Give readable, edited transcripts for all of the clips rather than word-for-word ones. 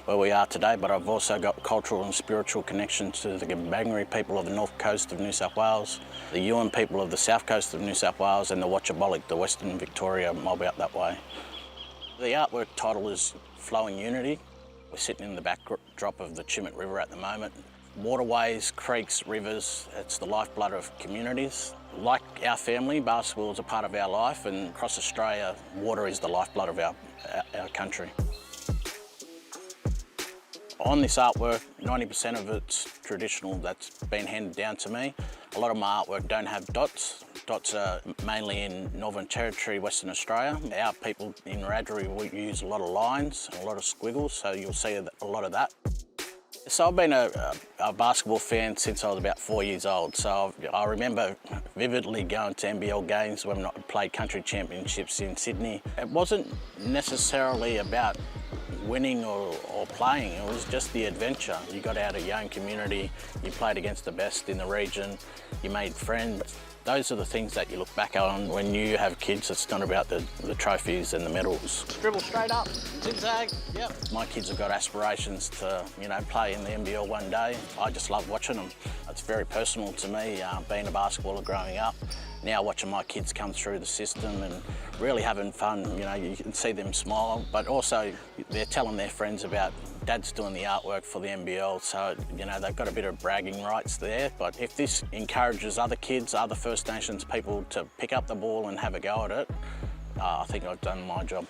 where we are today, but I've also got cultural and spiritual connections to the Gambangari people of the north coast of New South Wales, the Yuin people of the south coast of New South Wales, and the Watchabolik, the Western Victoria mob out that way. The artwork title is Flowing Unity. We're sitting in the backdrop of the Chimit River at the moment. Waterways, creeks, rivers, it's the lifeblood of communities. Like our family, basketball is a part of our life, and across Australia, water is the lifeblood of our country. On this artwork, 90% of it's traditional that's been handed down to me. A lot of my artwork don't have dots. Dots are mainly in Northern Territory, Western Australia. Our people in Wiradjuri, we use a lot of lines and a lot of squiggles, so you'll see a lot of that. So I've been a basketball fan since I was about 4 years old. So I remember vividly going to NBL games when I played country championships in Sydney. It wasn't necessarily about winning or playing, it was just the adventure. You got out of your own community, you played against the best in the region, you made friends. Those are the things that you look back on when you have kids. It's not about the trophies and the medals. Dribble straight up, zigzag, yep. My kids have got aspirations to, play in the NBL one day. I just love watching them. It's very personal to me, being a basketballer growing up. Now watching my kids come through the system and really having fun, you can see them smile, but also they're telling their friends about Dad's doing the artwork for the NBL, so they've got a bit of bragging rights there. But if this encourages other kids, other First Nations people to pick up the ball and have a go at it, I think I've done my job.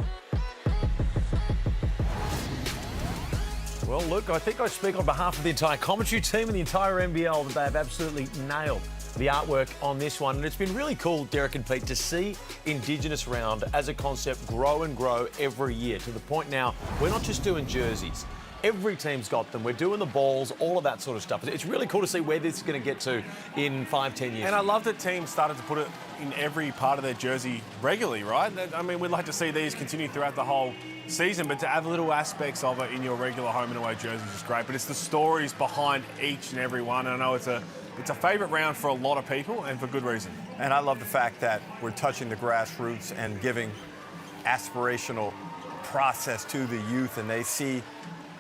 Well, Luke, I think I speak on behalf of the entire commentary team and the entire NBL that they have absolutely nailed the artwork on this one. And it's been really cool, Derek and Pete, to see Indigenous round as a concept grow and grow every year, to the point now we're not just doing jerseys. Every team's got them. We're doing the balls, all of that sort of stuff. It's really cool to see where this is going to get to in 5-10 years. And I love that teams started to put it in every part of their jersey regularly, right? I mean, we'd like to see these continue throughout the whole season, but to add little aspects of it in your regular home and away jerseys is great. But it's the stories behind each and every one. And I know it's a favourite round for a lot of people, and for good reason. And I love the fact that we're touching the grassroots and giving aspirational process to the youth, and they see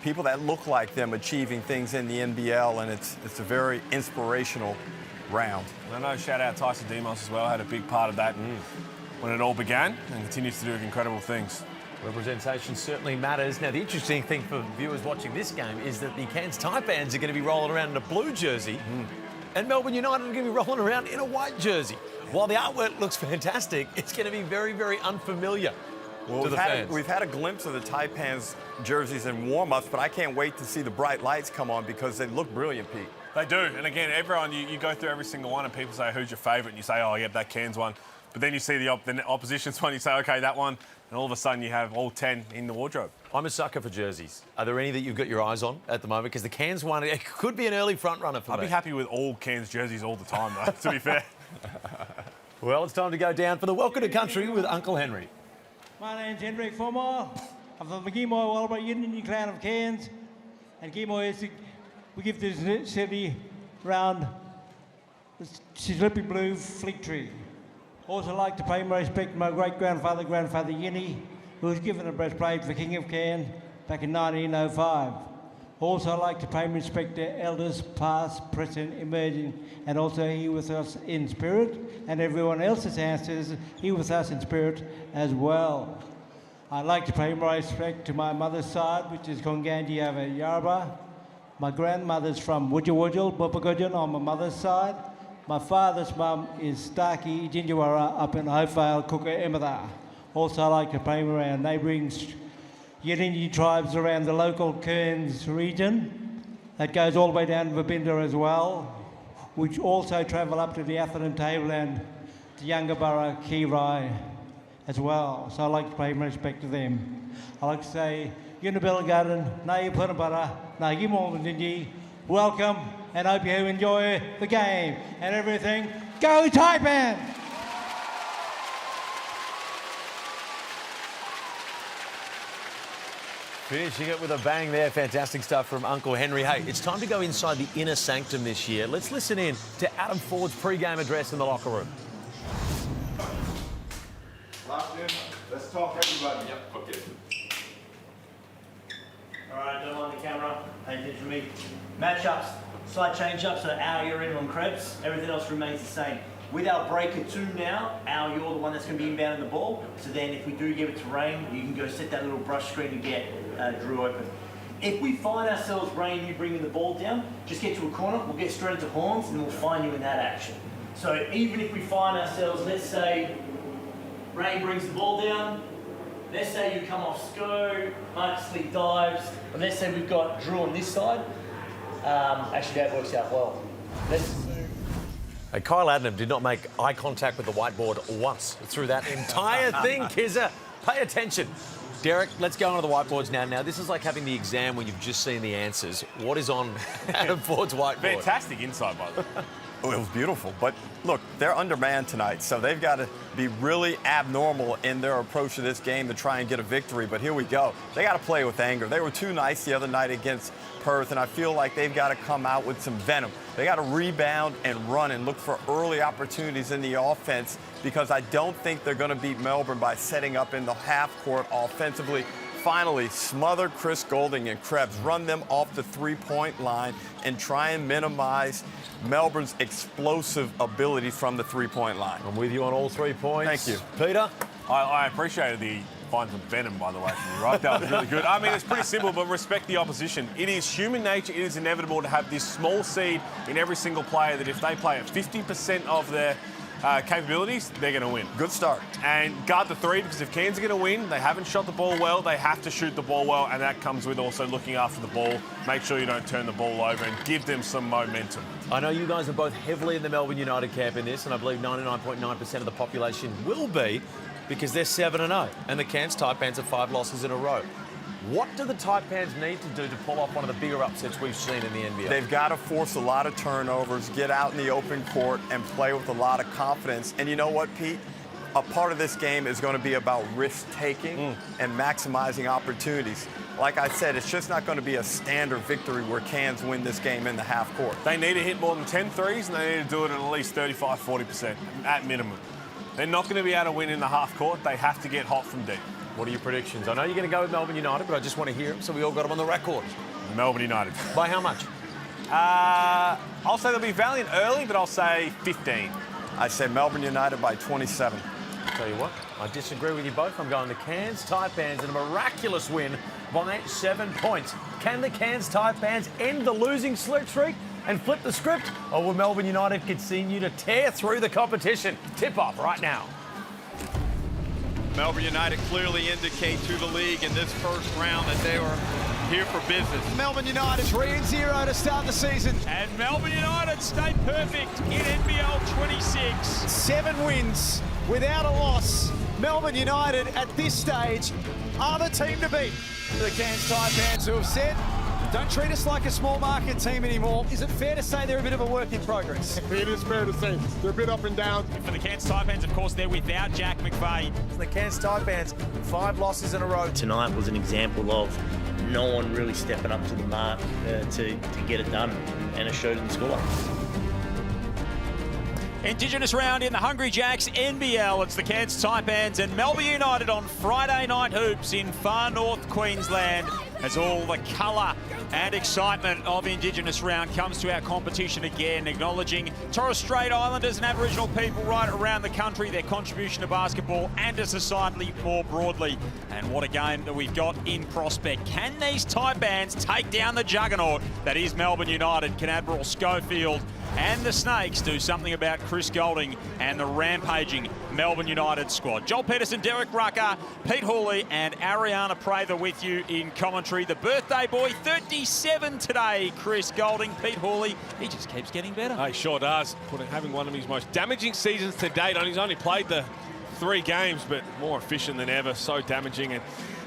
people that look like them achieving things in the NBL, and it's a very inspirational round. And I know, shout out Tyson Demos as well, had a big part of that when it all began, and continues to do incredible things. Representation certainly matters. Now, the interesting thing for viewers watching this game is that the Cairns Taipans are going to be rolling around in a blue jersey, and Melbourne United are going to be rolling around in a white jersey. While the artwork looks fantastic, it's going to be very, very unfamiliar to the fans. We've had a glimpse of the Taipans jerseys in warm-ups, but I can't wait to see the bright lights come on because they look brilliant, Pete. They do, and again, everyone, you go through every single one and people say, who's your favourite? And you say, oh, yeah, that Cairns one. But then you see the opposition's one, you say, okay, that one. And all of a sudden you have all 10 in the wardrobe. I'm a sucker for jerseys. Are there any that you've got your eyes on at the moment? Because the Cairns one, it could be an early front runner for me. I'd be happy with all Cairns jerseys all the time, though, to be fair. Well, it's time to go down for the Welcome to Country with Uncle Henry. My name's Henry Former. I'm from the Gimoy Walbra Indian clan of Cairns. And Gimoy is we give this city round the Slippy Blue fleet tree. Also like to pay my respect to my great-grandfather, Grandfather Yinny, who was given the breastplate for King of Cairns back in 1905. Also like to pay my respect to elders past, present, emerging, and also here with us in spirit, and everyone else's ancestors here with us in spirit as well. I'd like to pay my respect to my mother's side, which is Konganji over Yarba. My grandmother's from Wujawujal, Bupagudjan on my mother's side. My father's mum is Starkey Jinjawara up in Hopevale, Cooker, Emetha. Also, I like to pay around neighbouring Yidinji tribes around the local Cairns region. That goes all the way down to Babinda as well, which also travel up to the Atherton Tableland, to Yungabara, Kirai as well. So I like to pay my respect to them. I like to say, Yunabella Garden, Nai Punabara, Nai Gimol, welcome, and hope you enjoy the game and everything. Go Taipan! Finishing it with a bang there. Fantastic stuff from Uncle Henry. Hey, it's time to go inside the inner sanctum this year. Let's listen in to Adam Ford's pre-game address in the locker room. Locked in. Let's talk, everybody. Yep, okay. All right, gentlemen. camera, pay attention to me. Matchups, slight change up, so you're in on Krebs, everything else remains the same. With our breaker 2 now, you're the one that's going to be inbounding the ball, so then if we do give it to Rain, you can go set that little brush screen to get Drew open. If we find ourselves, Rain, you bringing the ball down, just get to a corner, we'll get straight into horns, and we'll find you in that action. So even if we find ourselves, let's say, Rain brings the ball down, let's say you come off SCO, Marcus Lee dives, and let's say we've got Drew on this side, actually that works out well. Hey, Kyle Adnam did not make eye contact with the whiteboard once through that entire thing, Kizza. Pay attention. Derek, let's go on to the whiteboards now. Now, this is like having the exam when you've just seen the answers. What is on Adam Ford's whiteboard? Fantastic insight, by the way. Oh, it was beautiful. But look, they're undermanned tonight, so they've got to be really abnormal in their approach to this game to try and get a victory. But here we go. They got to play with anger. They were too nice the other night against Perth, and I feel like they've got to come out with some venom. They got to rebound and run and look for early opportunities in the offense, because I don't think they're going to beat Melbourne by setting up in the half court offensively. Finally, smother Chris Goulding and Krebs, run them off the three-point line, and try and minimize Melbourne's explosive ability from the three-point line. I'm with you on all 3 points. Thank you. Peter? I appreciated the find some venom, by the way, from you, right? That was really good. I mean, it's pretty simple, but respect the opposition. It is human nature, it is inevitable to have this small seed in every single player that if they play at 50% of their capabilities, they're going to win. Good start. And guard the 3, because if Cairns are going to win, they haven't shot the ball well, they have to shoot the ball well, and that comes with also looking after the ball. Make sure you don't turn the ball over and give them some momentum. I know you guys are both heavily in the Melbourne United camp in this, and I believe 99.9% of the population will be, because they're 7-0, and the Cairns Taipans have 5 losses in a row. What do the Taipans need to do to pull off one of the bigger upsets we've seen in the NBL? They've got to force a lot of turnovers, get out in the open court, and play with a lot of confidence. And you know what, Pete? A part of this game is going to be about risk-taking and maximizing opportunities. Like I said, it's just not going to be a standard victory where Cairns win this game in the half court. They need to hit more than 10 threes, and they need to do it at least 35-40% at minimum. They're not going to be able to win in the half court. They have to get hot from deep. What are your predictions? I know you're going to go with Melbourne United, but I just want to hear them so we all got them on the record. Melbourne United. By how much? I'll say they'll be valiant early, but I'll say 15. I say Melbourne United by 27. Tell you what, I disagree with you both. I'm going the Cairns Taipans in a miraculous win by 7 points. Can the Cairns Taipans end the losing streak and flip the script, or will Melbourne United continue to tear through the competition? Tip off right now. Melbourne United clearly indicate to the league in this first round that they were here for business. Melbourne United 3-0 to start the season. And Melbourne United stay perfect in NBL 26. 7 wins without a loss. Melbourne United at this stage are the team to beat. The Cairns Taipans, who have said, don't treat us like a small market team anymore. Is it fair to say they're a bit of a work in progress? It is fair to say they're a bit up and down. For the Cairns Taipans, of course, they're without Jack McVeigh. The Cairns Taipans, 5 losses in a row. Tonight was an example of no one really stepping up to the mark to get it done, and it showed in the scoreline. Indigenous round in the Hungry Jacks NBL. It's the Cairns Taipans and Melbourne United on Friday night hoops in far north Queensland, as all the colour and excitement of Indigenous round comes to our competition again, acknowledging Torres Strait Islanders and Aboriginal people right around the country, their contribution to basketball and to society more broadly. And what a game that we've got in prospect. Can these Taipans take down the juggernaut that is Melbourne United? Can Admiral Schofield and the Snakes do something about Chris Goulding and the rampaging Melbourne United squad? Joel Peterson, Derek Rucker, Pete Hawley and Ariana Prather with you in commentary. The birthday boy, 37 today, Chris Goulding. Pete Hawley, he just keeps getting better. He sure does. Having one of his most damaging seasons to date. He's only played the 3 games, but more efficient than ever. So damaging. And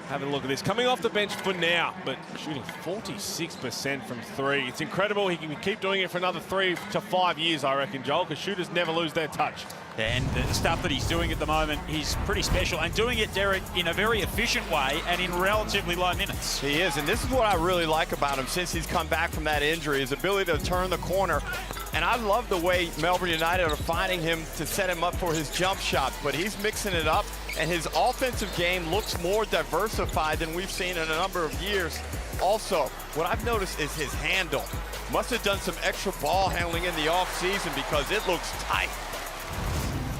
having a look at this. Coming off the bench for now, but shooting 46% from 3. It's incredible. He can keep doing it for another 3 to 5 years, I reckon, Joel, because shooters never lose their touch. And the stuff that he's doing at the moment, he's pretty special. And doing it, Derek, in a very efficient way and in relatively low minutes. He is, and this is what I really like about him since he's come back from that injury, his ability to turn the corner. And I love the way Melbourne United are finding him to set him up for his jump shots, but he's mixing it up, and his offensive game looks more diversified than we've seen in a number of years. Also, what I've noticed is his handle. Must have done some extra ball handling in the offseason because it looks tight.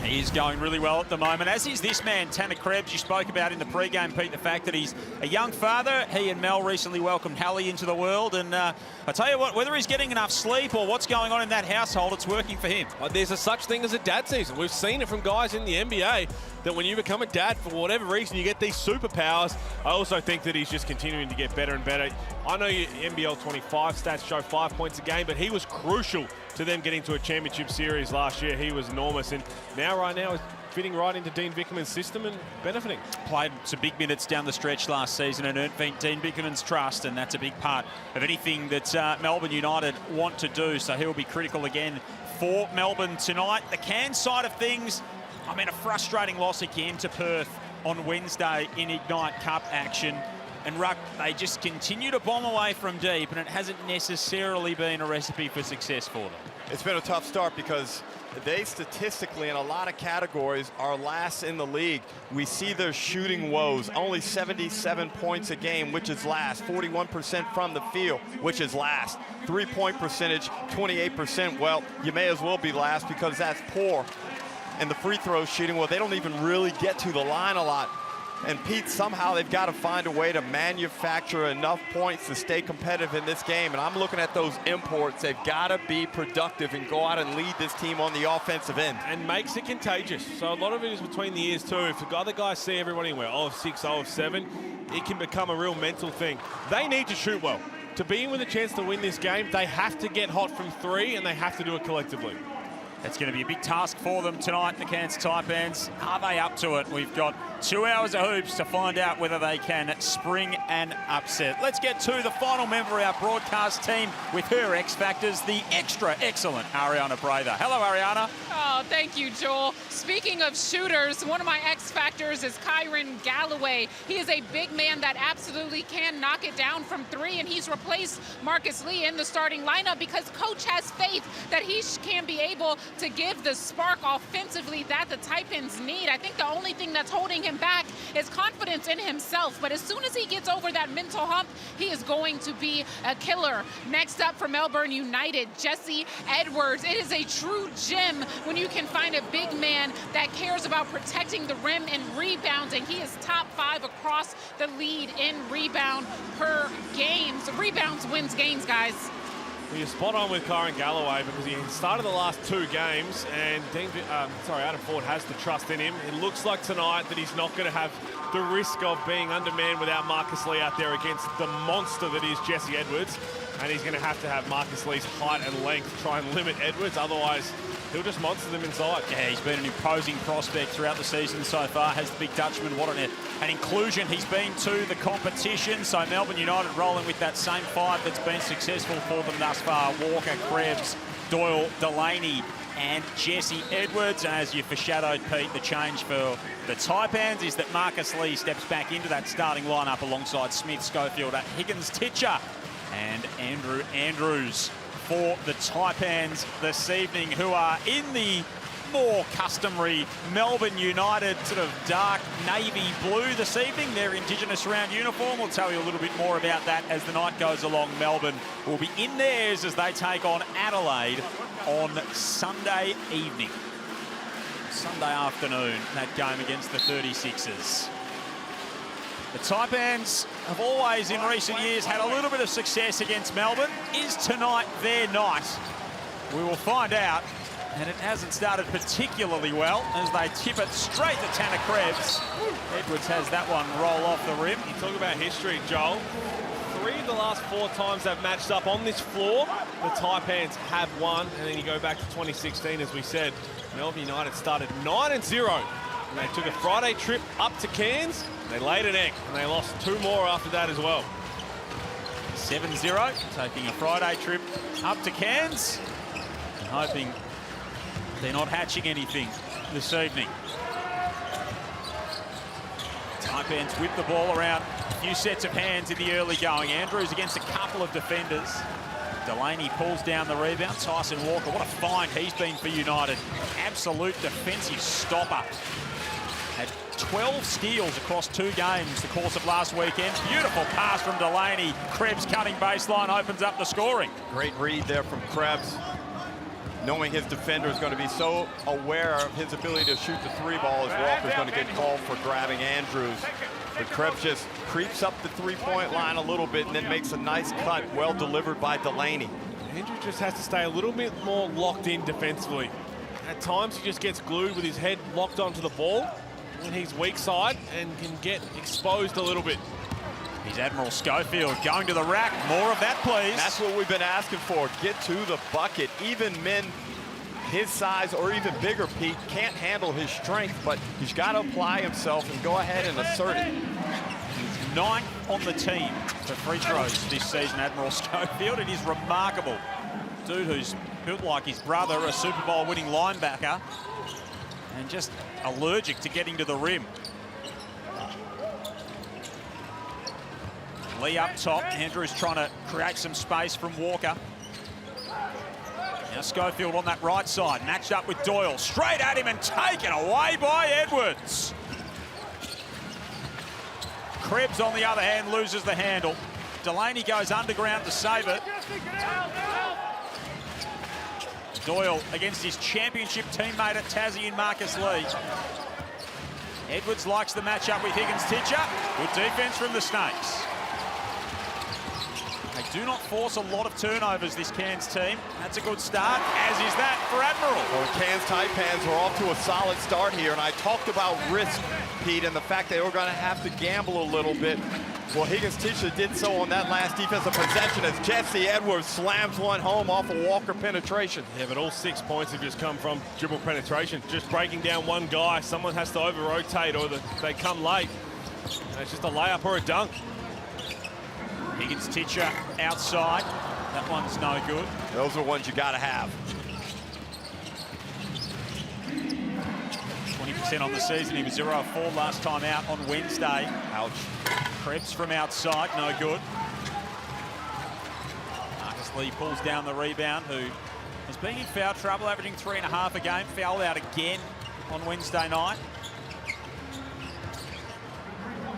He's going really well at the moment, as is this man, Tanner Krebs. You spoke about in the pre-game, Pete, the fact that he's a young father. He and Mel recently welcomed Hallie into the world, and I tell you what, whether he's getting enough sleep or what's going on in that household, it's working for him. There's a such thing as a dad season. We've seen it from guys in the NBA that when you become a dad, for whatever reason, you get these superpowers. I also think that he's just continuing to get better and better. I know your NBL26 stats show 5 points a game, but he was crucial to them getting to a championship series last year. He was enormous, and right now is fitting right into Dean Vickerman's system and benefiting. Played some big minutes down the stretch last season and earned Dean Vickerman's trust, and that's a big part of anything that Melbourne United want to do, so he'll be critical again for Melbourne tonight. The Cairns side of things, I mean, a frustrating loss again to Perth on Wednesday in Ignite Cup action. And Ruck, they just continue to bomb away from deep, and it hasn't necessarily been a recipe for success for them. It's been a tough start because they statistically in a lot of categories are last in the league. We see their shooting woes, only 77 points a game, which is last. 41% from the field, which is last. 3-point percentage, 28%. Well, you may as well be last because that's poor. And the free throw shooting, well, they don't even really get to the line a lot. And Pete, somehow they've got to find a way to manufacture enough points to stay competitive in this game. And I'm looking at those imports. They've got to be productive and go out and lead this team on the offensive end. And makes it contagious. So a lot of it is between the ears too. If the other guys see everybody anywhere, 0 of 6, 0 of 7, it can become a real mental thing. They need to shoot well. To be in with a chance to win this game, they have to get hot from 3, and they have to do it collectively. That's going to be a big task for them tonight, the Cairns Taipans. Are they up to it? We've got 2 hours of hoops to find out whether they can spring an upset. Let's get to the final member of our broadcast team with her X Factors, the extra excellent Ariana Brather. Hello, Ariana. Oh, thank you, Joel. Speaking of shooters, one of my X Factors is Kyron Galloway. He is a big man that absolutely can knock it down from 3, and he's replaced Marcus Lee in the starting lineup because coach has faith that he can be able to give the spark offensively that the Taipans need. I think the only thing that's holding him back is confidence in himself, but as soon as he gets over that mental hump, he is going to be a killer. Next up for Melbourne United, Jesse Edwards. It is a true gem when you can find a big man that cares about protecting the rim and rebounding. He is top 5 across the lead in rebound per game. So rebounds wins games, guys. Well, you're spot on with Kyron Galloway because he started the last 2 games, and Adam Ford has the trust in him. It looks like tonight that he's not going to have the risk of being undermanned without Marcus Lee out there against the monster that is Jesse Edwards. And he's going to have Marcus Lee's height and length try and limit Edwards. Otherwise, he'll just monster them inside. Yeah, he's been an imposing prospect throughout the season so far, has the big Dutchman. What an inclusion he's been to the competition. So Melbourne United rolling with that same 5 that's been successful for them thus far. Walker, Krebs, Doyle, Delaney, and Jesse Edwards. And as you foreshadowed, Pete, the change for the Taipans is that Marcus Lee steps back into that starting lineup alongside Smith, Schofield, Higgins, Titcher, and Andrew Andrews for the Taipans this evening, who are in the more customary Melbourne United sort of dark navy blue this evening. Their Indigenous round uniform. We'll tell you a little bit more about that as the night goes along. Melbourne will be in theirs as they take on Adelaide on Sunday evening. Sunday afternoon, that game against the 36ers. The Taipans have always, in recent years, had a little bit of success against Melbourne. Is tonight their night? We will find out. And it hasn't started particularly well as they tip it straight to Tanner Krebs. Edwards has that one roll off the rim. You talk about history, Joel. 3 of the last 4 times they've matched up on this floor, the Taipans have won. And then you go back to 2016, as we said, Melbourne United started 9-0. And they took a Friday trip up to Cairns. They laid an egg, and they lost 2 more after that as well. 7-0, taking a Friday trip up to Cairns, and hoping they're not hatching anything this evening. Taipans whip the ball around, a few sets of hands in the early going. Andrews against a couple of defenders. Delaney pulls down the rebound. Tyson Walker, what a find he's been for United. Absolute defensive stopper. Had 12 steals across 2 games the course of last weekend. Beautiful pass from Delaney. Krebs cutting baseline opens up the scoring. Great read there from Krebs. Knowing his defender is going to be so aware of his ability to shoot the 3 ball as Walker's going to get called for grabbing Andrews. But Krebs just creeps up the 3-point line a little bit and then makes a nice cut, well delivered by Delaney. Andrews just has to stay a little bit more locked in defensively. At times he just gets glued with his head locked onto the ball when he's weak side and can get exposed a little bit. Here's Admiral Schofield going to the rack. More of that, please. That's what we've been asking for. Get to the bucket. Even men his size or even bigger, Pete, can't handle his strength, but he's got to apply himself and go ahead and assert it. He's 9th on the team for free throws this season, Admiral Schofield. It is remarkable. Dude who's built like his brother, a Super Bowl winning linebacker, and just allergic to getting to the rim. Lee up top. Andrews trying to create some space from Walker. Now Schofield on that right side, matched up with Doyle. Straight at him and taken away by Edwards. Krebs, on the other hand, loses the handle. Delaney goes underground to save it. Doyle against his championship teammate at Tassie and Marcus Lee. Edwards likes the matchup with Higgins-Titcher. Good defense from the Snakes. They do not force a lot of turnovers, this Cairns team. That's a good start, as is that for Admiral. Well, the Cairns Taipans are off to a solid start here, and I talked about risk, Pete, and the fact they were going to have to gamble a little bit. Well, Higgins-Titcher did so on that last defensive possession as Jesse Edwards slams one home off a Walker penetration. Yeah, but all 6 points have just come from dribble penetration. Just breaking down one guy. Someone has to over-rotate or they come late. And it's just a layup or a dunk. Higgins-Titcher outside. That one's no good. Those are ones you got to have. 20% on the season. He was 0 of 4 last time out on Wednesday. Ouch. Krebs from outside, no good. Marcus Lee pulls down the rebound, who has been in foul trouble, averaging 3.5 a game. Fouled out again on Wednesday night.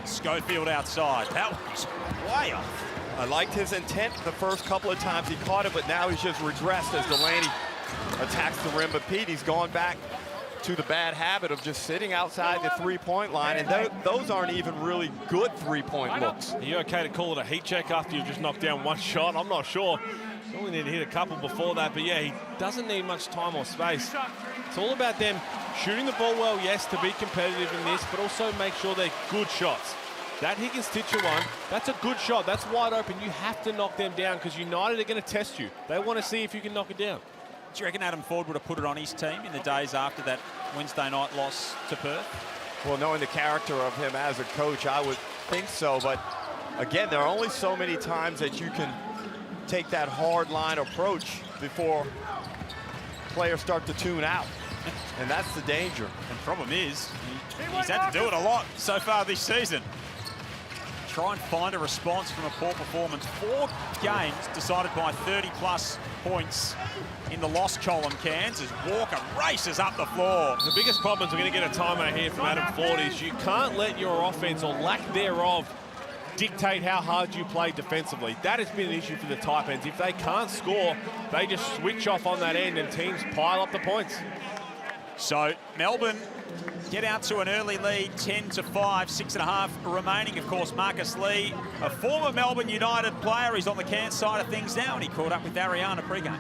Schofield outside. That was way off. I liked his intent the first couple of times he caught it, but now he's just regressed as Delaney attacks the rim. But Pete, he's gone back to the bad habit of just sitting outside the 3-point line, and those aren't even really good 3-point looks. Are you okay to call it a heat check after you've just knocked down one shot? I'm not sure. You only need to hit a couple before that, but yeah, he doesn't need much time or space. It's all about them shooting the ball well, yes, to be competitive in this, but also make sure they're good shots. That Higgins-Titcher one, that's a good shot. That's wide open. You have to knock them down because United are going to test you. They want to see if you can knock it down. Do you reckon Adam Ford would have put it on his team in the days after that Wednesday night loss to Perth? Well, knowing the character of him as a coach, I would think so. But again, there are only so many times that you can take that hard line approach before players start to tune out. And that's the danger. And the problem is, he's had to do it a lot so far this season. Try and find a response from a poor performance. 4 games decided by 30-plus points in the loss column, Cairns, as Walker races up the floor. The biggest problem is we're going to get a timeout here from Adam Ford is you can't let your offense or lack thereof dictate how hard you play defensively. That has been an issue for the Taipans. If they can't score, they just switch off on that end and teams pile up the points. So Melbourne get out to an early lead, 10-5, 6.5 remaining. Of course, Marcus Lee, a former Melbourne United player. He's on the Cairns side of things now, and he caught up with Ariana pre-game.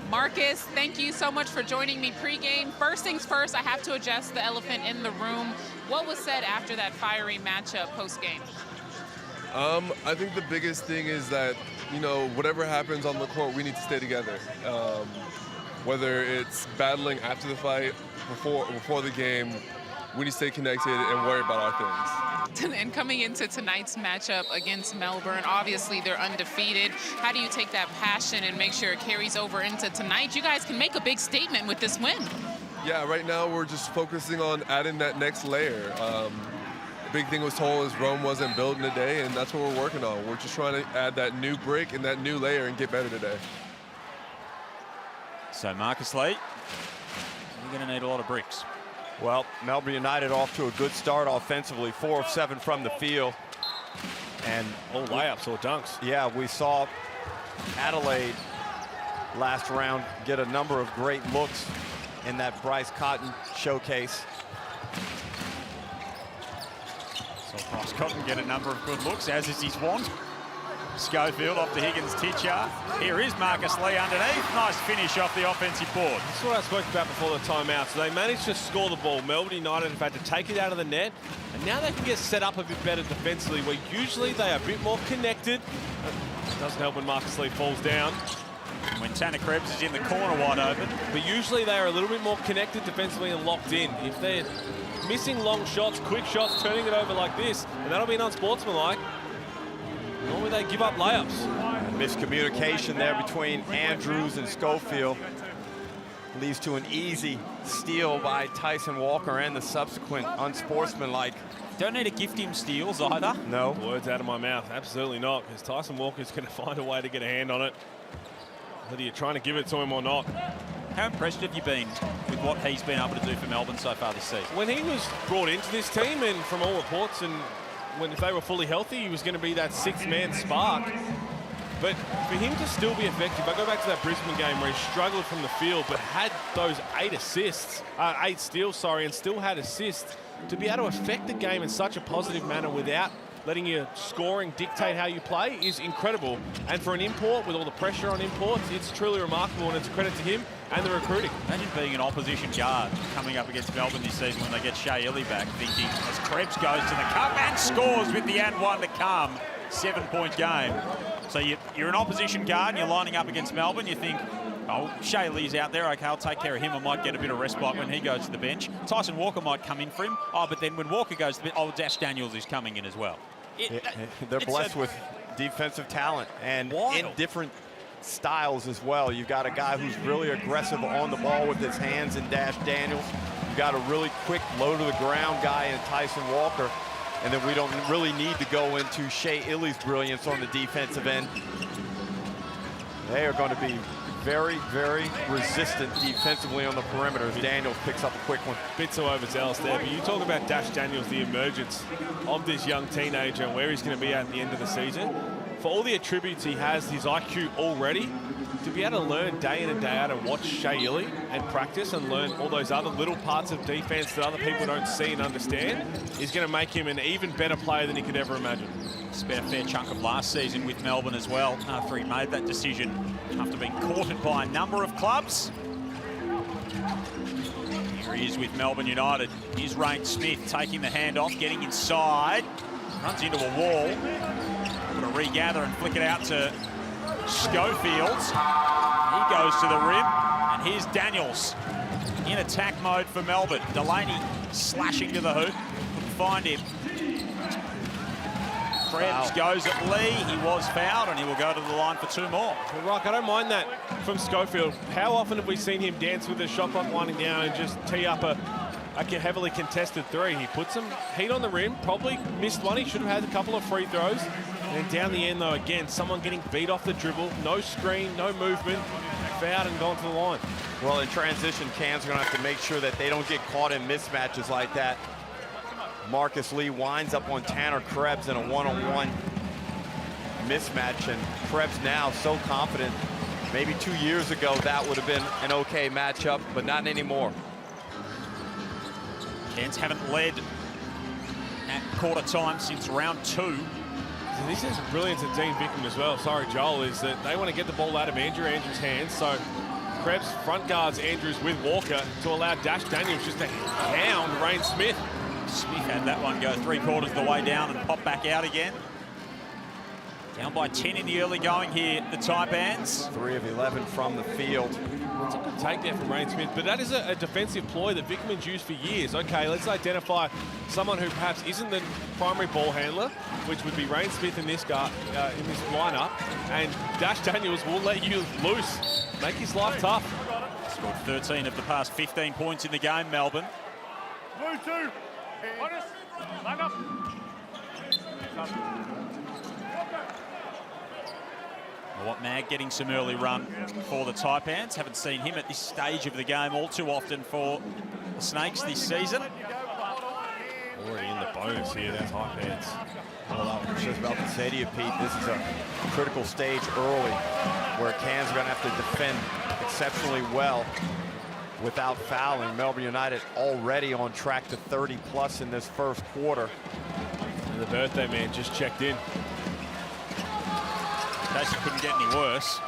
Marcus, thank you so much for joining me pre-game. First things first, I have to address the elephant in the room. What was said after that fiery matchup post-game? I think the biggest thing is that, you know, whatever happens on the court, we need to stay together. Whether it's battling after the fight, before the game, we need to stay connected and worry about our things. And coming into tonight's matchup against Melbourne, obviously they're undefeated. How do you take that passion and make sure it carries over into tonight? You guys can make a big statement with this win. Yeah, right now we're just focusing on adding that next layer. The big thing was told is Rome wasn't built in a day, and that's what we're working on. We're just trying to add that new brick and that new layer and get better today. So Marcus Lee, you're going to need a lot of bricks. Well, Melbourne United off to a good start offensively, 4 of 7 from the field. And all layups or dunks. Yeah, we saw Adelaide last round get a number of great looks in that Bryce Cotton showcase. So Bryce Cotton get a number of good looks, as is his wont. Schofield off the Higgins-Titcher. Here is Marcus Lee underneath. Nice finish off the offensive board. That's what I spoke about before the timeout. So they managed to score the ball. Melbourne United have had to take it out of the net. And now they can get set up a bit better defensively, where usually they are a bit more connected. It doesn't help when Marcus Lee falls down. And when Tanner Krebs is in the corner wide open. But usually they are a little bit more connected defensively and locked in. If they're missing long shots, quick shots, turning it over like this, and that'll be an unsportsmanlike. Normally they give up layups. And miscommunication there between Andrews and Schofield leads to an easy steal by Tyson Walker and the subsequent unsportsmanlike. Don't need to gift him steals either. No. Words out of my mouth. Absolutely not, because Tyson Walker's going to find a way to get a hand on it. Whether you're trying to give it to him or not. How impressed have you been with what he's been able to do for Melbourne so far this season? When he was brought into this team, and from all reports, and if they were fully healthy, he was going to be that sixth-man spark. But for him to still be effective, I go back to that Brisbane game where he struggled from the field, but had those 8 steals, and still had assists. To be able to affect the game in such a positive manner without letting your scoring dictate how you play is incredible. And for an import, with all the pressure on imports, it's truly remarkable, and it's a credit to him and the recruiting. Imagine being an opposition guard coming up against Melbourne this season when they get Shea Illy back, thinking as Krebs goes to the cup and scores with the and one to come. 7-point game. So you're an opposition guard and you're lining up against Melbourne. You think, oh, Shea Lee's out there. Okay, I'll take care of him. I might get a bit of respite when he goes to the bench. Tyson Walker might come in for him. Oh, but then when Walker goes to the bench, oh, Dash Daniels is coming in as well. They're blessed with defensive talent and in different styles as well. You've got a guy who's really aggressive on the ball with his hands in Dash Daniels. You've got a really quick low to the ground guy in Tyson Walker. And then we don't really need to go into Shea Illy's brilliance on the defensive end. They are going to be very, very resistant defensively on the perimeter as Daniels picks up a quick one. Bit so overzealous there, but you talk about Dash Daniels, the emergence of this young teenager and where he's going to be at the end of the season. For all the attributes he has, his IQ already, to be able to learn day in and day out and watch Shea Illy and practice and learn all those other little parts of defense that other people don't see and understand is going to make him an even better player than he could ever imagine. Spent a fair chunk of last season with Melbourne as well after he made that decision after being courted by a number of clubs. Here he is with Melbourne United. Here's Rain Smith taking the handoff, getting inside, runs into a wall. Able to regather and flick it out to Schofield. He goes to the rim, and here's Daniels in attack mode for Melbourne. Delaney slashing to the hoop, couldn't find him. Krebs goes at Lee. He was fouled, and he will go to the line for 2 more. Well, Rock, I don't mind that from Schofield. How often have we seen him dance with the shot clock winding down and just tee up a heavily contested 3? He put some heat on the rim, probably missed one. He should have had a couple of free throws. And down the end, though, again, someone getting beat off the dribble. No screen, no movement. Fouled and gone to the line. Well, in transition, Cairns are going to have to make sure that they don't get caught in mismatches like that. Marcus Lee winds up on Tanner Krebs in a one-on-one mismatch, and Krebs now so confident. Maybe 2 years ago, that would have been an okay matchup, but not anymore. Cairns haven't led at quarter time since round 2. And this is brilliance at Dean Bickham as well. Sorry, Joel, is that they want to get the ball out of Andrews' hands. So Krebs front guards Andrews with Walker to allow Dash Daniels just to hound Rain Smith. Smith had that one go 3/4 of the way down and pop back out again. Down by 10 in the early going here, the Taipans. 3 of 11 from the field. It's a good takedown from Rain Smith, but that is a defensive ploy that Vickman's used for years. Okay, let's identify someone who perhaps isn't the primary ball handler, which would be Rain Smith in this lineup, and Dash Daniels will let you loose, make his life tough. Scored 13 of the past 15 points in the game, Melbourne. What Mag getting some early run for the Taipans. Haven't seen him at this stage of the game all too often for the Snakes this season. Already in the bonus here, that's Taipans. Well, I was just about to say to you, Pete, this is a critical stage early where Cairns are going to have to defend exceptionally well without fouling. Melbourne United already on track to 30+ in this first quarter. And the birthday man just checked in. In case it couldn't get any worse.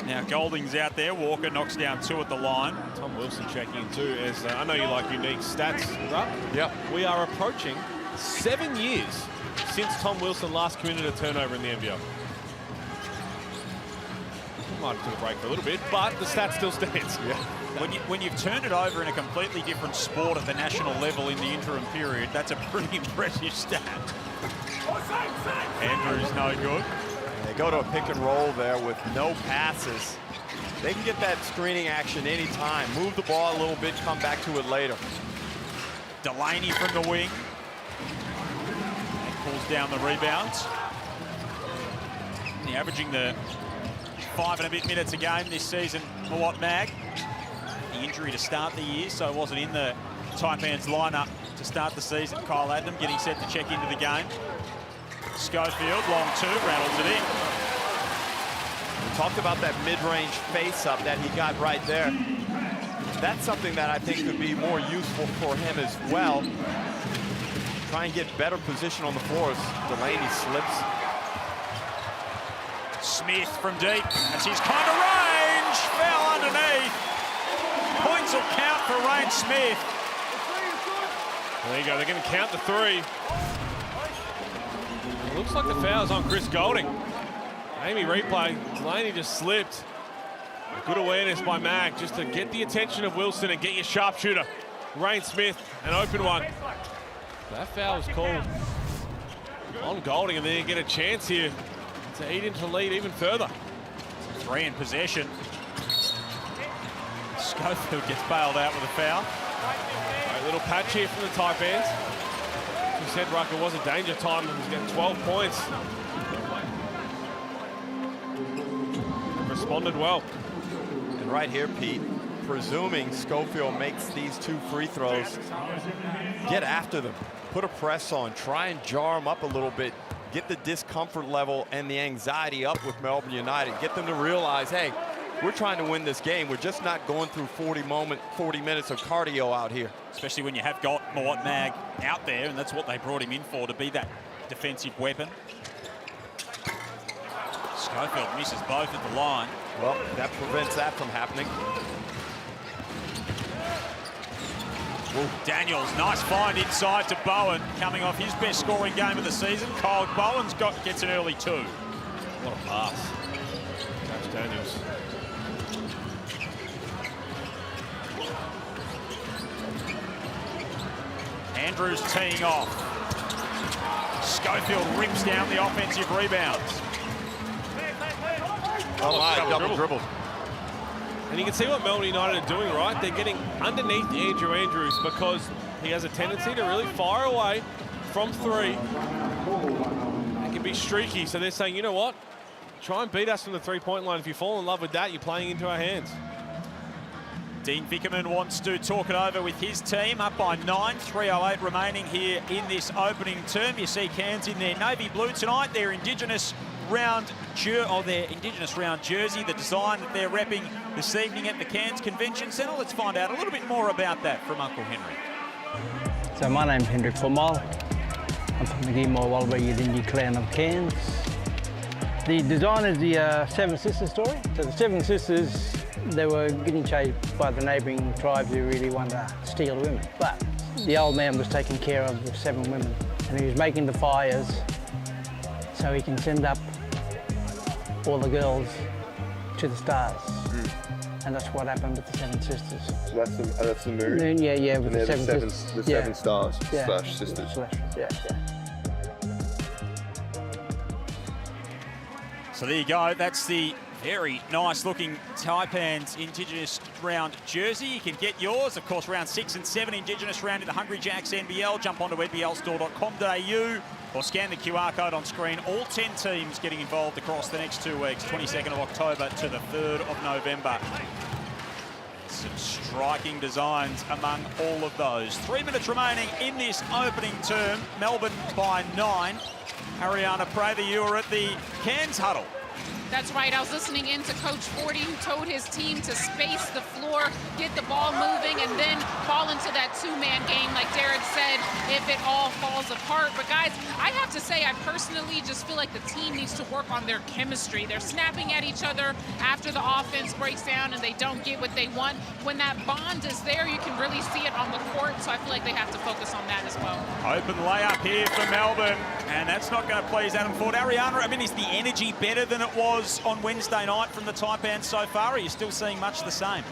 Now Golding's out there. Walker knocks down 2 at the line. Tom Wilson checking in too. As I know you like unique stats, Rupp. Yep. We are approaching 7 years since Tom Wilson last committed a turnover in the NBL. Might have took a break for a little bit, but the stat still stands. Yeah. When you've turned it over in a completely different sport at the national level in the interim period, that's a pretty impressive stat. Andrews no good. They go to a pick and roll there with no passes. They can get that screening action anytime. Move the ball a little bit, come back to it later. Delaney from the wing. And pulls down the rebounds. And averaging the 5 and a bit minutes a game this season, Mawat Mag. The injury to start the year, so wasn't in the Taipans lineup to start the season. Kyle Adnam getting set to check into the game. Schofield, long 2, rattles it in. We talked about that mid-range face-up that he got right there. That's something that I think could be more useful for him as well. Try and get better position on the floor as Delaney slips. Smith from deep. That's his kind of range. Foul underneath. Points will count for Ryan Smith. There you go. They're going to count the 3. It looks like the foul's on Chris Golding. Amy replay. Delaney just slipped. Good awareness by Mag just to get the attention of Wilson and get your sharpshooter. Ryan Smith, an open one. That foul was called on Golding, and then you get a chance here to eat into the lead even further. 3 in possession. Schofield gets bailed out with a foul. Great little patch here from the Taipans. As you said, Rucker, was a danger time. He's getting 12 points. Responded well. And right here, Pete, presuming Schofield makes these 2 free throws, get after them. Put a press on. Try and jar them up a little bit. Get the discomfort level and the anxiety up with Melbourne United. Get them to realize, hey, we're trying to win this game. We're just not going through 40 minutes of cardio out here. Especially when you have got Mawat Mag out there, and that's what they brought him in for, to be that defensive weapon. Schofield misses both at the line. Well, that prevents that from happening. Ooh, Daniels, nice find inside to Bowen, coming off his best scoring game of the season. Kyle Bowen's gets an early 2. What a pass. Josh Daniels. Andrews teeing off. Schofield rips down the offensive rebounds. Oh my, double dribble. And you can see what Melbourne United are doing, right? They're getting underneath Andrew Andrews because he has a tendency to really fire away from 3. It can be streaky, so they're saying, you know what? Try and beat us from the 3-point line. If you fall in love with that, you're playing into our hands. Dean Vickerman wants to talk it over with his team, up by 9, 3:08 remaining here in this opening term. You see Cairns in their navy blue tonight, their Indigenous round jersey, the design that they're repping this evening at the Cairns Convention Centre. Let's find out a little bit more about that from Uncle Henry. So my name's Hendrik Formal. I'm from the Gimoy Yidinji clan of Cairns. The design is the Seven Sisters story. So the Seven Sisters, they were getting chased by the neighbouring tribes who really wanted to steal women. But the old man was taking care of the 7 women, and he was making the fires so he can send up all the girls to the stars. And that's what happened with the Seven Sisters. So that's the moon? Yeah, with and the seven sisters. the 7 stars Yeah. slash sisters. Yeah. So there you go, that's the very nice looking Taipans Indigenous round jersey. You can get yours, of course, round 6 and 7 Indigenous round in the Hungry Jacks NBL. Jump onto nblstore.com.au or scan the QR code on screen. All 10 teams getting involved across the next 2 weeks, 22nd of October to the 3rd of November. It's Some striking designs among all of those. 3 minutes remaining in this opening term. Melbourne by 9. Ariana Prather, you were at the Cairns huddle. That's right. I was listening in to Coach Forty, who told his team to space the floor, get the ball moving, and then fall into that two-man game, like Derek said, if it all falls apart. But, guys, I have to say, I personally just feel like the team needs to work on their chemistry. They're snapping at each other after the offense breaks down and they don't get what they want. When that bond is there, you can really see it on the court, so I feel like they have to focus on that as well. Open layup here for Melbourne, and that's not going to please Adam Ford. Ariana, I mean, is the energy better than it was on Wednesday night from the Taipans so far? Are you still seeing much the same?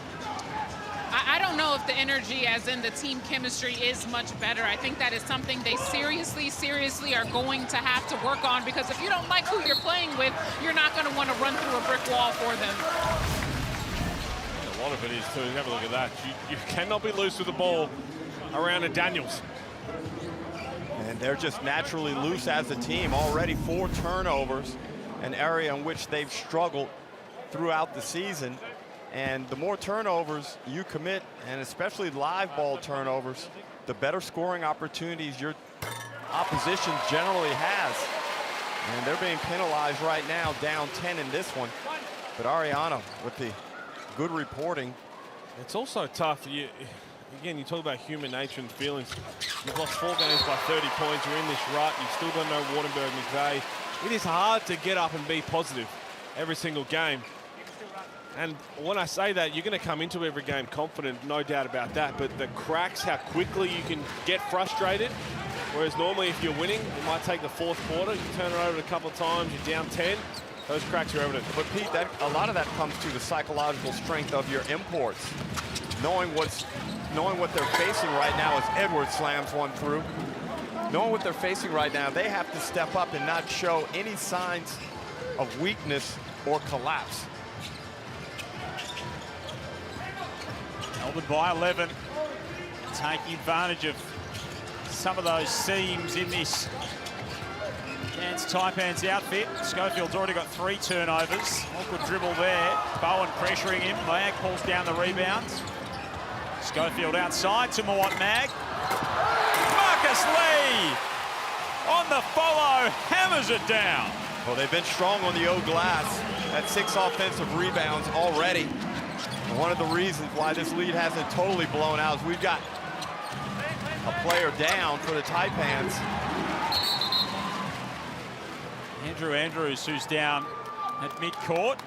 I don't know if the energy, as in the team chemistry, is much better. I think that is something they seriously are going to have to work on, because if you don't like who you're playing with, you're not going to want to run through a brick wall for them. A lot of it is too. Have a look at that. You cannot be loose with the ball around a Daniels. And they're just naturally loose as a team. Already 4 turnovers, an area in which they've struggled throughout the season. And the more turnovers you commit, and especially live ball turnovers, the better scoring opportunities your opposition generally has. And they're being penalized right now, down 10 in this one. But Ariana with the good reporting. It's also tough. Again, you talk about human nature and feelings. You've lost 4 games by 30 points. You're in this rut. You've still got no Wartenberg McVeigh. It is hard to get up and be positive every single game. And when I say that, you're going to come into every game confident, no doubt about that. But the cracks, how quickly you can get frustrated. Whereas normally if you're winning, it might take the 4th quarter. You turn it over a couple of times, you're down 10. Those cracks are evident. But Pete, a lot of that comes to the psychological strength of your imports. Knowing what they're facing right now as Edwards slams one through. Knowing what they're facing right now, they have to step up and not show any signs of weakness or collapse. Melbourne by 11, taking advantage of some of those seams in this Cairns Taipans outfit. Schofield's already got 3 turnovers. Awkward dribble there. Bowen pressuring him. Mag pulls down the rebounds. Schofield outside to Mawat Mag. Marcus Lee on the follow, hammers it down. Well, they've been strong on the O glass. At 6 offensive rebounds already. And one of the reasons why this lead hasn't totally blown out is we've got a player down for the Taipans. Andrew Andrews, who's down at midcourt.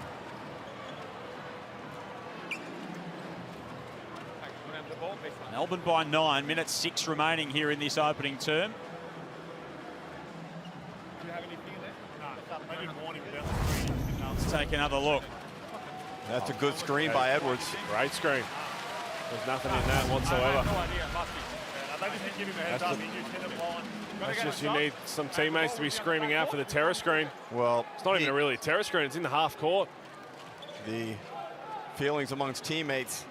Melbourne by 9, minutes 6 remaining here in this opening term. Let's take another look. That's a good screen by Edwards. Great screen. There's nothing in that whatsoever. That's just, you need some teammates to be screaming out for the terror screen. Well, it's not even really a terror screen, it's in the half court. The feelings amongst teammates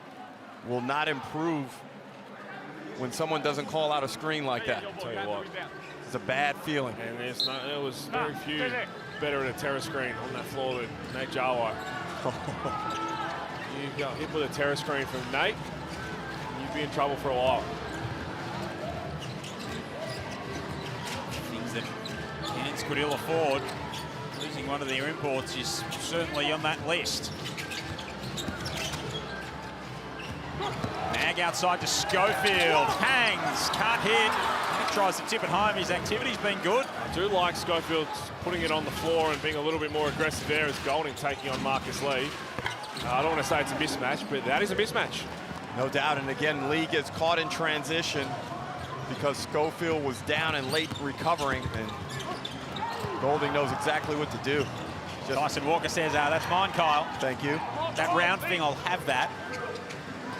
will not improve when someone doesn't call out a screen like that. I'll tell you what. It's a bad feeling. And there was very few better at a terror screen on that floor than Nate Jarwai. You got hit with a terror screen from Nate, you'd be in trouble for a while. Things that Cairns could ill afford. Losing one of their imports is certainly on that list. Mag outside to Schofield. Hangs, can't hit. He tries to tip it home. His activity's been good. I do like Schofield putting it on the floor and being a little bit more aggressive there as Golding taking on Marcus Lee. I don't want to say it's a mismatch, but that is a mismatch. No doubt, and again, Lee gets caught in transition because Schofield was down and late recovering, and Golding knows exactly what to do. Tyson Walker says, that's mine, Kyle. Thank you. That round thing, I'll have that.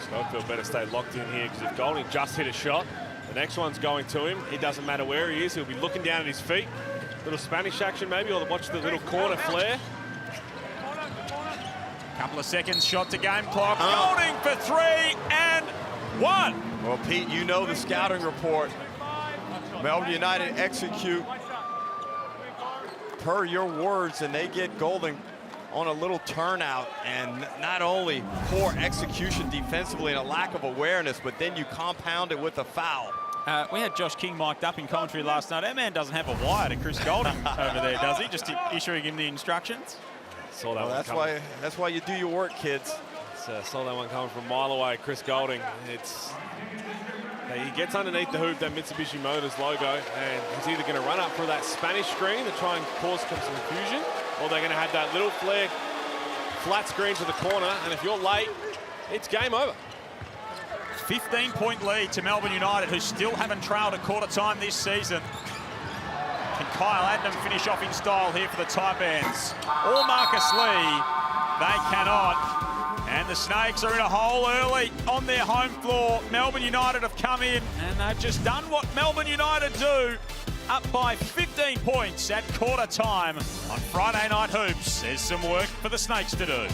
Schofield better stay locked in here, because if Golding just hit a shot, the next one's going to him. It doesn't matter where he is, he'll be looking down at his feet. Little Spanish action maybe, or watch the little corner flare. Couple of seconds, shot to game clock. Golding for 3 and 1. Well, Pete, you know the scouting report. Melbourne United execute per your words, and they get Golding on a little turnout, and not only poor execution defensively and a lack of awareness, but then you compound it with a foul. We had Josh King mic'd up in commentary last night. That man doesn't have a wire to Chris Golding over there, does he? Just issuing him the instructions. Saw that Well, one that's why you do your work, kids. Saw that one coming from a mile away. Chris Golding. He gets underneath the hoop, that Mitsubishi Motors logo, and he's either going to run up for that Spanish screen to try and cause some confusion, or they're going to have that little flare flat screen to the corner, and if you're late, it's game over. 15-point lead to Melbourne United, who still haven't trailed at quarter time this season. Can Kyle Adnam finish off in style here for the Taipans? Or Marcus Lee? They cannot. And the Snakes are in a hole early on their home floor. Melbourne United have come in and they've just done what Melbourne United do. Up by 15 points at quarter time on Friday Night Hoops. There's some work for the Snakes to do.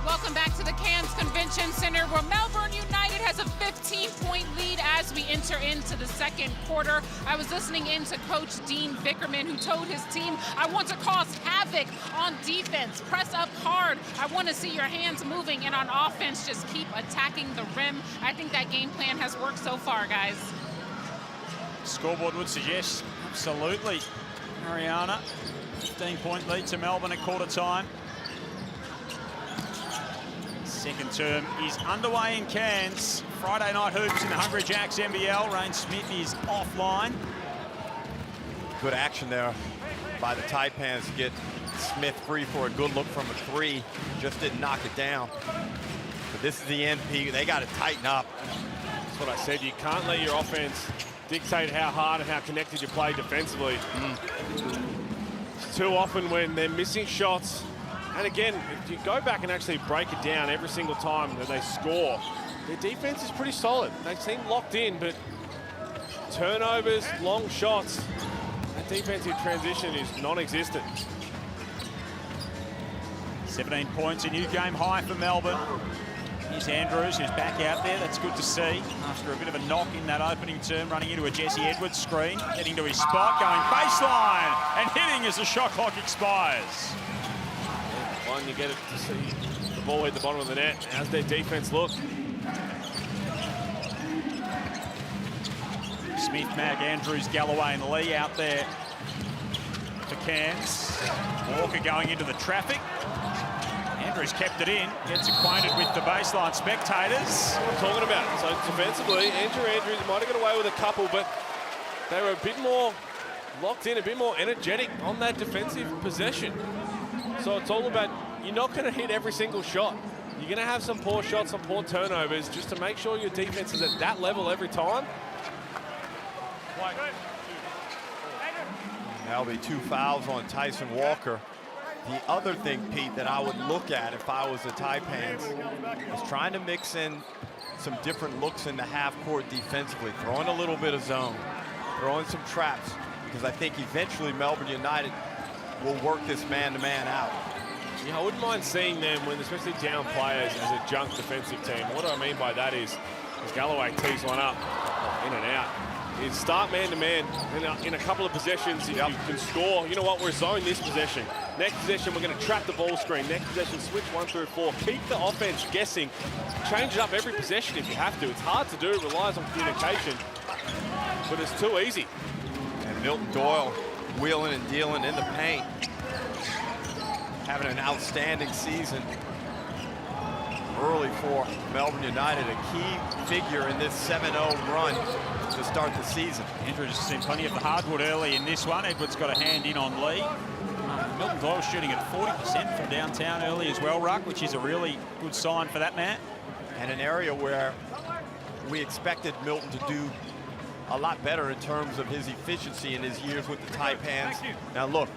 Welcome back to the Cairns Convention Center, where Melbourne United has a 15-point lead as we enter into the second quarter. I was listening in to Coach Dean Vickerman, who told his team, I want to cause havoc on defense, press up hard. I want to see your hands moving, and on offense, just keep attacking the rim. I think that game plan has worked so far, guys. Scoreboard would suggest, absolutely. Mariana, 15-point lead to Melbourne at quarter time. Second term is underway in Cairns. Friday Night Hoops in the Hungry Jacks NBL. Rain Smith is offline. Good action there by the Taipans to get Smith free for a good look from a three. Just didn't knock it down. But this is the NP. They got to tighten up. That's what I said. You can't let your offense dictate how hard and how connected you play defensively. Too often when they're missing shots, and again, if you go back and actually break it down every single time that they score, their defense is pretty solid. They seem locked in, but turnovers, long shots, that defensive transition is non-existent. 17 points, a new game high for Melbourne. Here's Andrews, who's back out there. That's good to see. After a bit of a knock in that opening term, running into a Jesse Edwards screen, getting to his spot, going baseline, and hitting as the shot clock expires. One, you get it to see the ball hit the bottom of the net. How's their defense look? Smith, Mag, Andrews, Galloway and Lee out there for Cairns. Walker going into the traffic. Andrews kept it in, gets acquainted with the baseline spectators. What I'm talking about. So defensively, Andrews might have got away with a couple, but they were a bit more locked in, a bit more energetic on that defensive possession. So it's all about, you're not going to hit every single shot. You're going to have some poor shots, some poor turnovers, just to make sure your defense is at that level every time. That'll be 2 fouls on Tyson Walker. The other thing, Pete, that I would look at if I was the Taipans is trying to mix in some different looks in the half court defensively, throwing a little bit of zone, throwing some traps, because I think eventually Melbourne United will work this man-to-man out. Yeah, I wouldn't mind seeing them, when especially down players, as a junk defensive team. What I mean by that is, as Galloway tees one up, in and out, is start man-to-man, and in a couple of possessions, if you can score, you know what, we're zone this possession. Next possession, we're going to trap the ball screen. Next possession, switch 1 through 4. Keep the offense guessing. Change it up every possession if you have to. It's hard to do, it relies on communication, but it's too easy. And Milton Doyle wheeling and dealing in the paint, having an outstanding season early for Melbourne United, a key figure in this 7-0 run to start the season. Andrews has seen plenty of the hardwood early in this one. Edwards got a hand in on Lee. Milton Doyle shooting at 40% from downtown early as well, Ruck, which is a really good sign for that man. And an area where we expected Milton to do a lot better in terms of his efficiency in his years with the Taipans. Now look,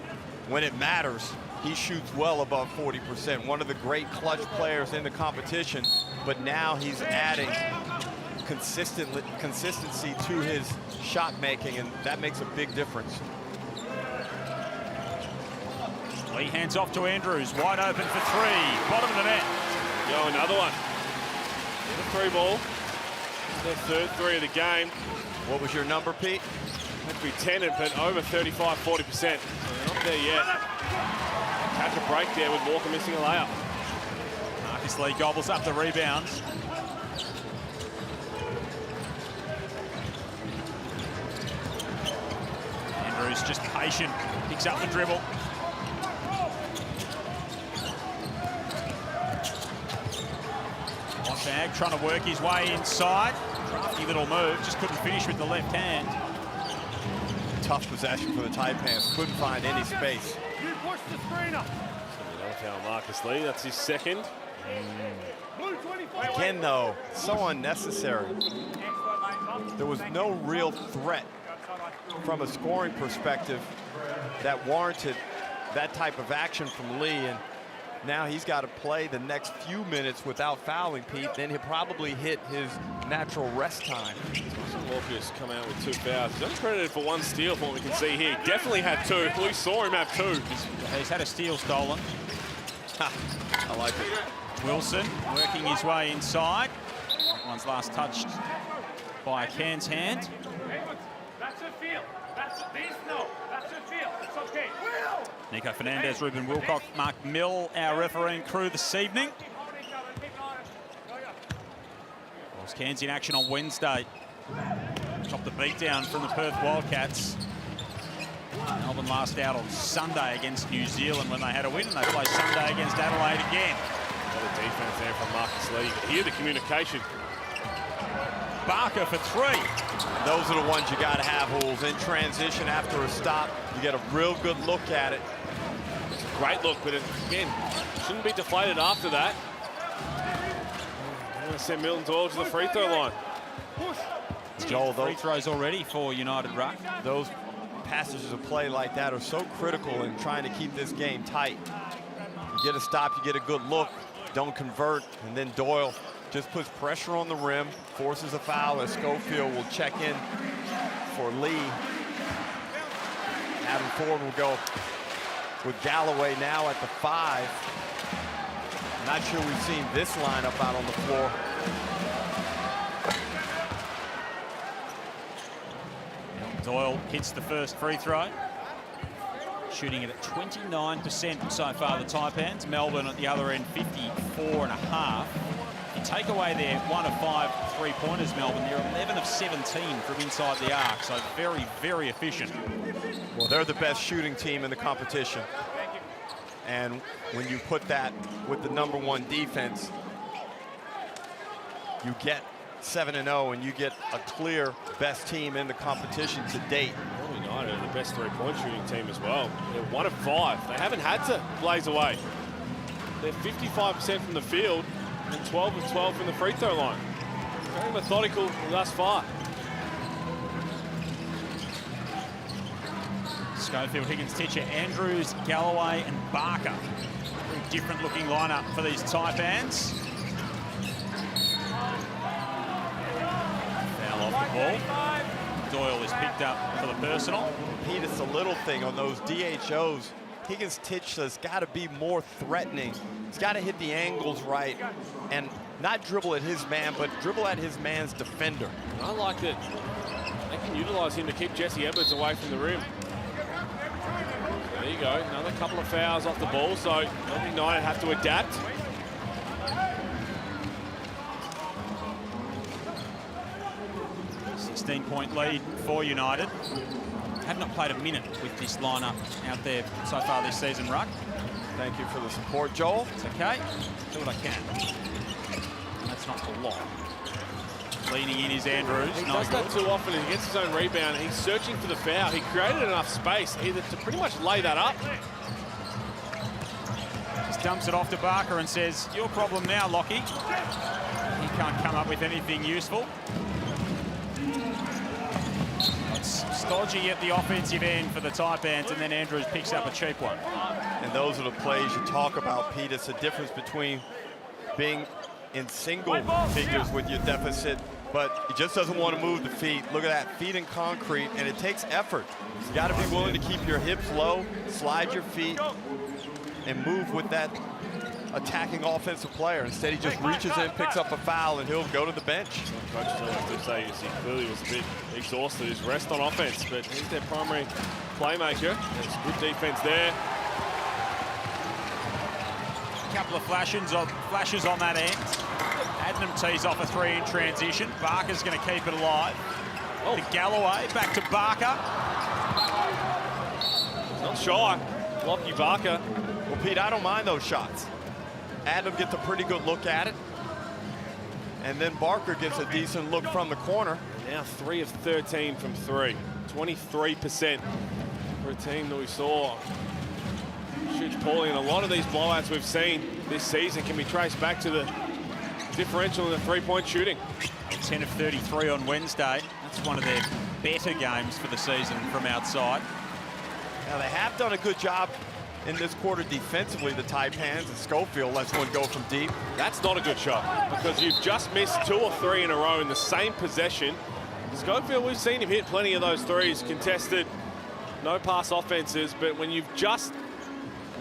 when it matters, he shoots well above 40%. One of the great clutch players in the competition, but now he's adding consistency to his shot making, and that makes a big difference. Lee hands off to Andrews, wide open for 3, bottom of the net. Yo, another one. The 3 ball. Their third 3 of the game. What was your number, Pete? That'd be 10, but over 35, 40%. So they're not there yet. Catch a break there with Walker missing a layup. Marcus Lee gobbles up the rebounds. Andrews just patient, picks up the dribble. Bag trying to work his way inside. Crafty little move, just couldn't finish with the left hand. Tough possession for the Taipans, couldn't find any space. You push the screen up. Another foul, Marcus Lee, that's his second. Again, though, so unnecessary. There was no real threat from a scoring perspective that warranted that type of action from Lee, and now he's got to play the next few minutes without fouling, Pete. Then he'll probably hit his natural rest time. Walker's come out with 2 fouls. He's uncredited for 1 steal from what we can see here. Definitely had 2. We saw him have 2. He's had a steal stolen. I like it. Wilson working his way inside. That one's last touched by a Cairns hand. That's a field. That's a beast. No, that's a field. It's okay. Nico Fernandez, Ruben Wilcock, Mark Mill, our refereeing crew this evening. Was Cairns in action on Wednesday. Chopped the beat down from the Perth Wildcats. Melbourne last out on Sunday against New Zealand when they had a win, and they play Sunday against Adelaide again. Another defense there from Marcus Lee. You can hear the communication. Barker for 3. Those are the ones you got to have, Holes. In transition after a stop, you get a real good look at it. It's a great look, but again, shouldn't be deflated after that. I'm going to send Milton Doyle to the free throw line. Joel, free throws already for United Ruck. Those passages of play like that are so critical in trying to keep this game tight. You get a stop, you get a good look, don't convert, and then Doyle just puts pressure on the rim, forces a foul, as Schofield will check in for Lee. Adam Ford will go with Galloway now at the 5. Not sure we've seen this lineup out on the floor. Doyle hits the first free throw. Shooting it at 29% so far, the Taipans. Melbourne at the other end, 54.5. If you take away their 1 of 5 3-pointers, Melbourne, they're 11 of 17 from inside the arc, so very, very efficient. Well, they're the best shooting team in the competition. And when you put that with the #1 defense, you get 7-0, and you get a clear best team in the competition to date. Melbourne United are the best three-point shooting team as well. They're 1 of 5. They haven't had to blaze away. They're 55% from the field and 12 of 12 from the free throw line. Very methodical thus far. Schofield, Higgins, Titcher, Andrews, Galloway and Barker. Very different looking lineup for these Taipans. Foul off the ball. Doyle is picked up for the personal. Pete, it's a little thing on those DHOs. Higgins Titch has got to be more threatening. He's got to hit the angles right and not dribble at his man, but dribble at his man's defender. I like that they can utilize him to keep Jesse Edwards away from the rim. There you go, another couple of fouls off the ball, so Melbourne United have to adapt. Point lead for United. Have not played a minute with this lineup out there so far this season, Ruck. Thank you for the support, Joel. It's okay. Do what I can. And that's not a lot. Leaning in is Andrews. He does that too often, and he gets his own rebound. He's searching for the foul. He created enough space either to pretty much lay that up. Just dumps it off to Barker and says, your problem now, Lockie. He can't come up with anything useful. It's stodgy at the offensive end for the Taipans, and then Andrews picks up a cheap one. And those are the plays you talk about, Pete. It's the difference between being in single figures with your deficit, but he just doesn't want to move the feet. Look at that, feet in concrete, and it takes effort. You got to be willing to keep your hips low, slide your feet, and move with that attacking offensive player. Instead, he just reaches in, picks up a foul, and he'll go to the bench. Coach still has to say he clearly was a bit exhausted. His rest on offense, but he's their primary playmaker. There's good defense there. A couple of flashes on that end. Adnam tees off a 3 in transition. Barker's going to keep it alive. Oh. To Galloway, back to Barker. He's not shy. Lockie Barker. Well, Pete, I don't mind those shots. Adam gets a pretty good look at it. And then Barker gets a decent look from the corner. Now 3 of 13 from 3. 23% for a team that we saw shoots poorly. And a lot of these blowouts we've seen this season can be traced back to the differential in the three-point shooting. 10 of 33 on Wednesday. That's one of their better games for the season from outside. Now, they have done a good job in this quarter defensively, the Taipans, and Schofield lets one go from deep. That's not a good shot because you've just missed 2 or 3 in a row in the same possession. Schofield, we've seen him hit plenty of those threes, contested, no pass offenses, but when you've just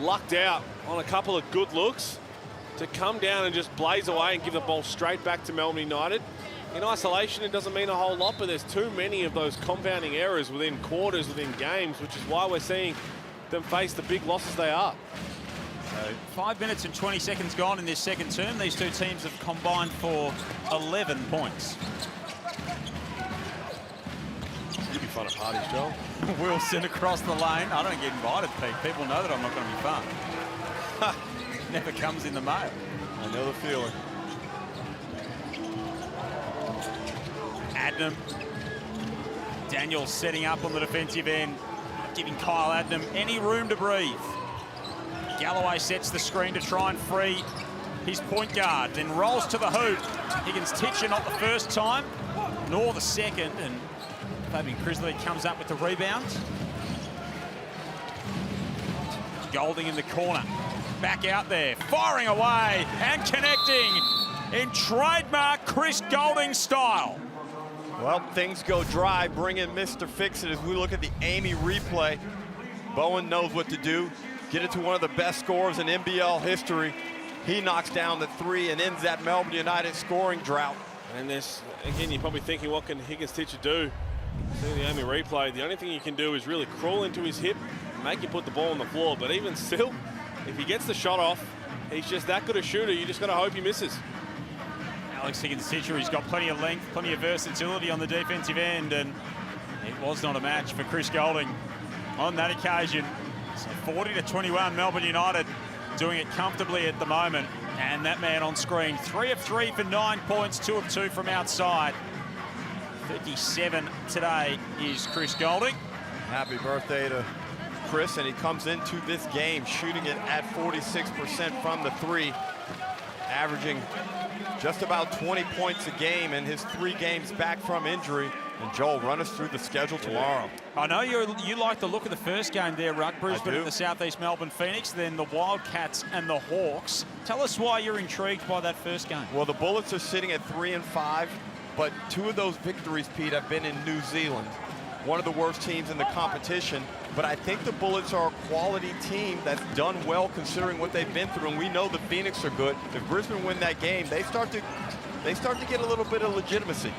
lucked out on a couple of good looks, to come down and just blaze away and give the ball straight back to Melbourne United, in isolation, it doesn't mean a whole lot, but there's too many of those compounding errors within quarters, within games, which is why we're seeing them face the big losses they are. So 5 minutes and 20 seconds gone in this second term. These two teams have combined for 11 points. You'd be fun at parties, Joel. Wilson across the lane. I don't get invited, Pete. People know that I'm not going to be fun. Never comes in the mail. I know the feeling. Adnam. Daniel setting up on the defensive end, giving Kyle Adnam any room to breathe. Galloway sets the screen to try and free his point guard, then rolls to the hoop. Higgins Titcher not the first time, nor the second, and Fabian Crisley comes up with the rebound. Golding in the corner, back out there, firing away and connecting in trademark Chris Golding style. Well, things go dry. Bring in Mr. Fix-It as we look at the Amy replay. Bowen knows what to do. Get it to one of the best scorers in NBL history. He knocks down the 3 and ends that Melbourne United scoring drought. And this, again, you're probably thinking, what can Higgins Titcher do? See the Amy replay. The only thing you can do is really crawl into his hip, make him put the ball on the floor. But even still, if he gets the shot off, he's just that good a shooter. You just got to hope he misses. Alex Higgins Titcher, he's got plenty of length, plenty of versatility on the defensive end, and it was not a match for Chris Golding on that occasion. So 40-21, Melbourne United doing it comfortably at the moment. And that man on screen, 3 of 3 for 9 points, 2 of 2 from outside. 57 today is Chris Golding. Happy birthday to Chris, and he comes into this game shooting it at 46% from the 3, averaging just about 20 points a game in his 3 games back from injury. And Joel, run us through the schedule tomorrow. I know you like the look of the first game there, Ruck. Brisbane and the Southeast Melbourne Phoenix, then the Wildcats and the Hawks. Tell us why you're intrigued by that first game. Well, the Bullets are sitting at 3-5, but 2 of those victories, Pete, have been in New Zealand. One of the worst teams in the competition, but I think the Bullets are a quality team that's done well considering what they've been through, and we know the Phoenix are good. If Brisbane win that game, they start to get a little bit of legitimacy.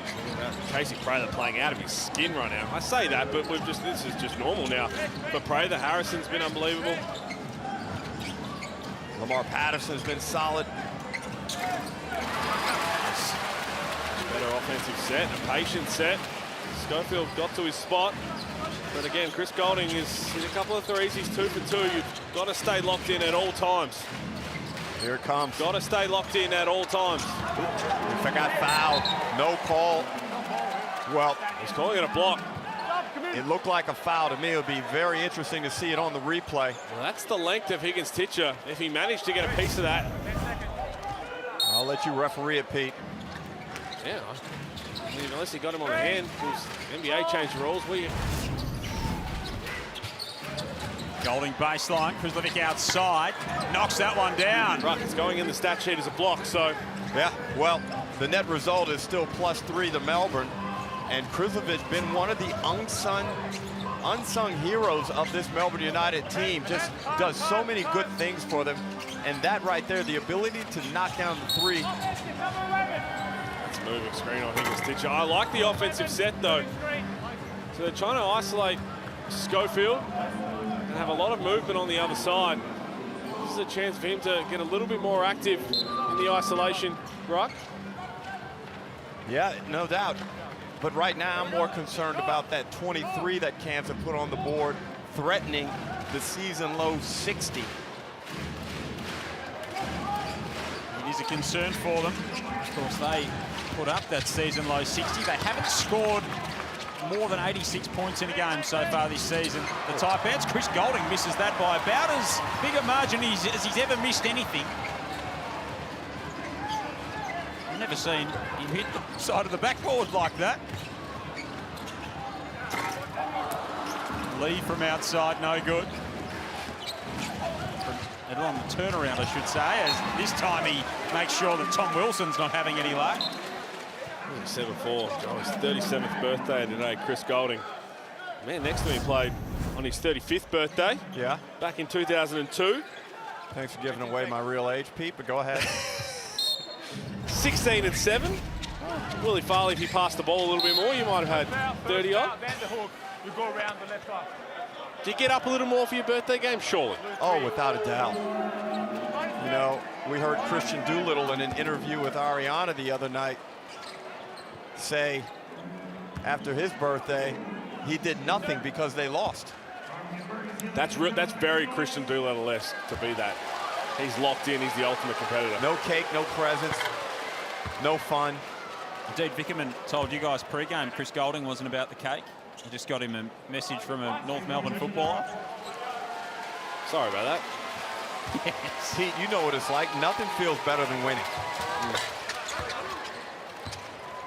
Casey Prather playing out of his skin right now. I say that, but this is just normal now. But Prather, Harrison's been unbelievable. Lamar Patterson's been solid. Better offensive set, a patient set. Schofield got to his spot. But again, Chris Golding is a couple of threes. He's 2 for 2. You've got to stay locked in at all times. Here it comes. Got to stay locked in at all times. If I got fouled, no call. Well, he's calling it a block. It looked like a foul to me. It would be very interesting to see it on the replay. Well, that's the length of Higgins-Titcher. If he managed to get a piece of that. I'll let you referee it, Pete. Yeah, I mean, unless he got him on the hand, because NBA changed the rules. Golding baseline, Krizlovic outside, knocks that one down. Right, it's going in the stat sheet as a block, so. Yeah, well, the net result is still +3 to Melbourne, and Krizlovic been one of the unsung heroes of this Melbourne United team. Just does so many good things for them, and that right there, the ability to knock down the 3. That's a moving screen on Higgins-Titcher. I like the offensive set, though. So they're trying to isolate Schofield and have a lot of movement on the other side. This is a chance for him to get a little bit more active in the isolation, Ruck. Yeah, no doubt. But right now, I'm more concerned about that 23 that Cairns have put on the board, threatening the season low 60. It is a concern for them. Of course, they put up that season low 60. They haven't scored more than 86 points in a game so far this season. The Taipans, Chris Golding misses that by about as big a margin as he's ever missed anything. I've never seen him hit the side of the backboard like that. Lee from outside, no good. And on the turnaround, I should say, as this time he makes sure that Tom Wilson's not having any luck. 7-4, his 37th birthday today, Chris Golding. Man next to me played on his 35th birthday. Yeah. Back in 2002. Thanks for giving away my real age, Pete, but go ahead. 16-7. Willie Farley, if he passed the ball a little bit more, you might have had 30-odd. You go around the left arm. Do you get up a little more for your birthday game? Surely. Oh, without a doubt. You know, we heard Christian Doolittle in an interview with Ariana the other night say after his birthday, he did nothing because they lost. That's very Christian Doolittle-esque to be that. He's locked in, he's the ultimate competitor. No cake, no presents, no fun. Indeed, Vickerman told you guys pre-game Chris Golding wasn't about the cake. I just got him a message from a North Melbourne footballer. Sorry about that. Yes. Pete, you know what it's like. Nothing feels better than winning.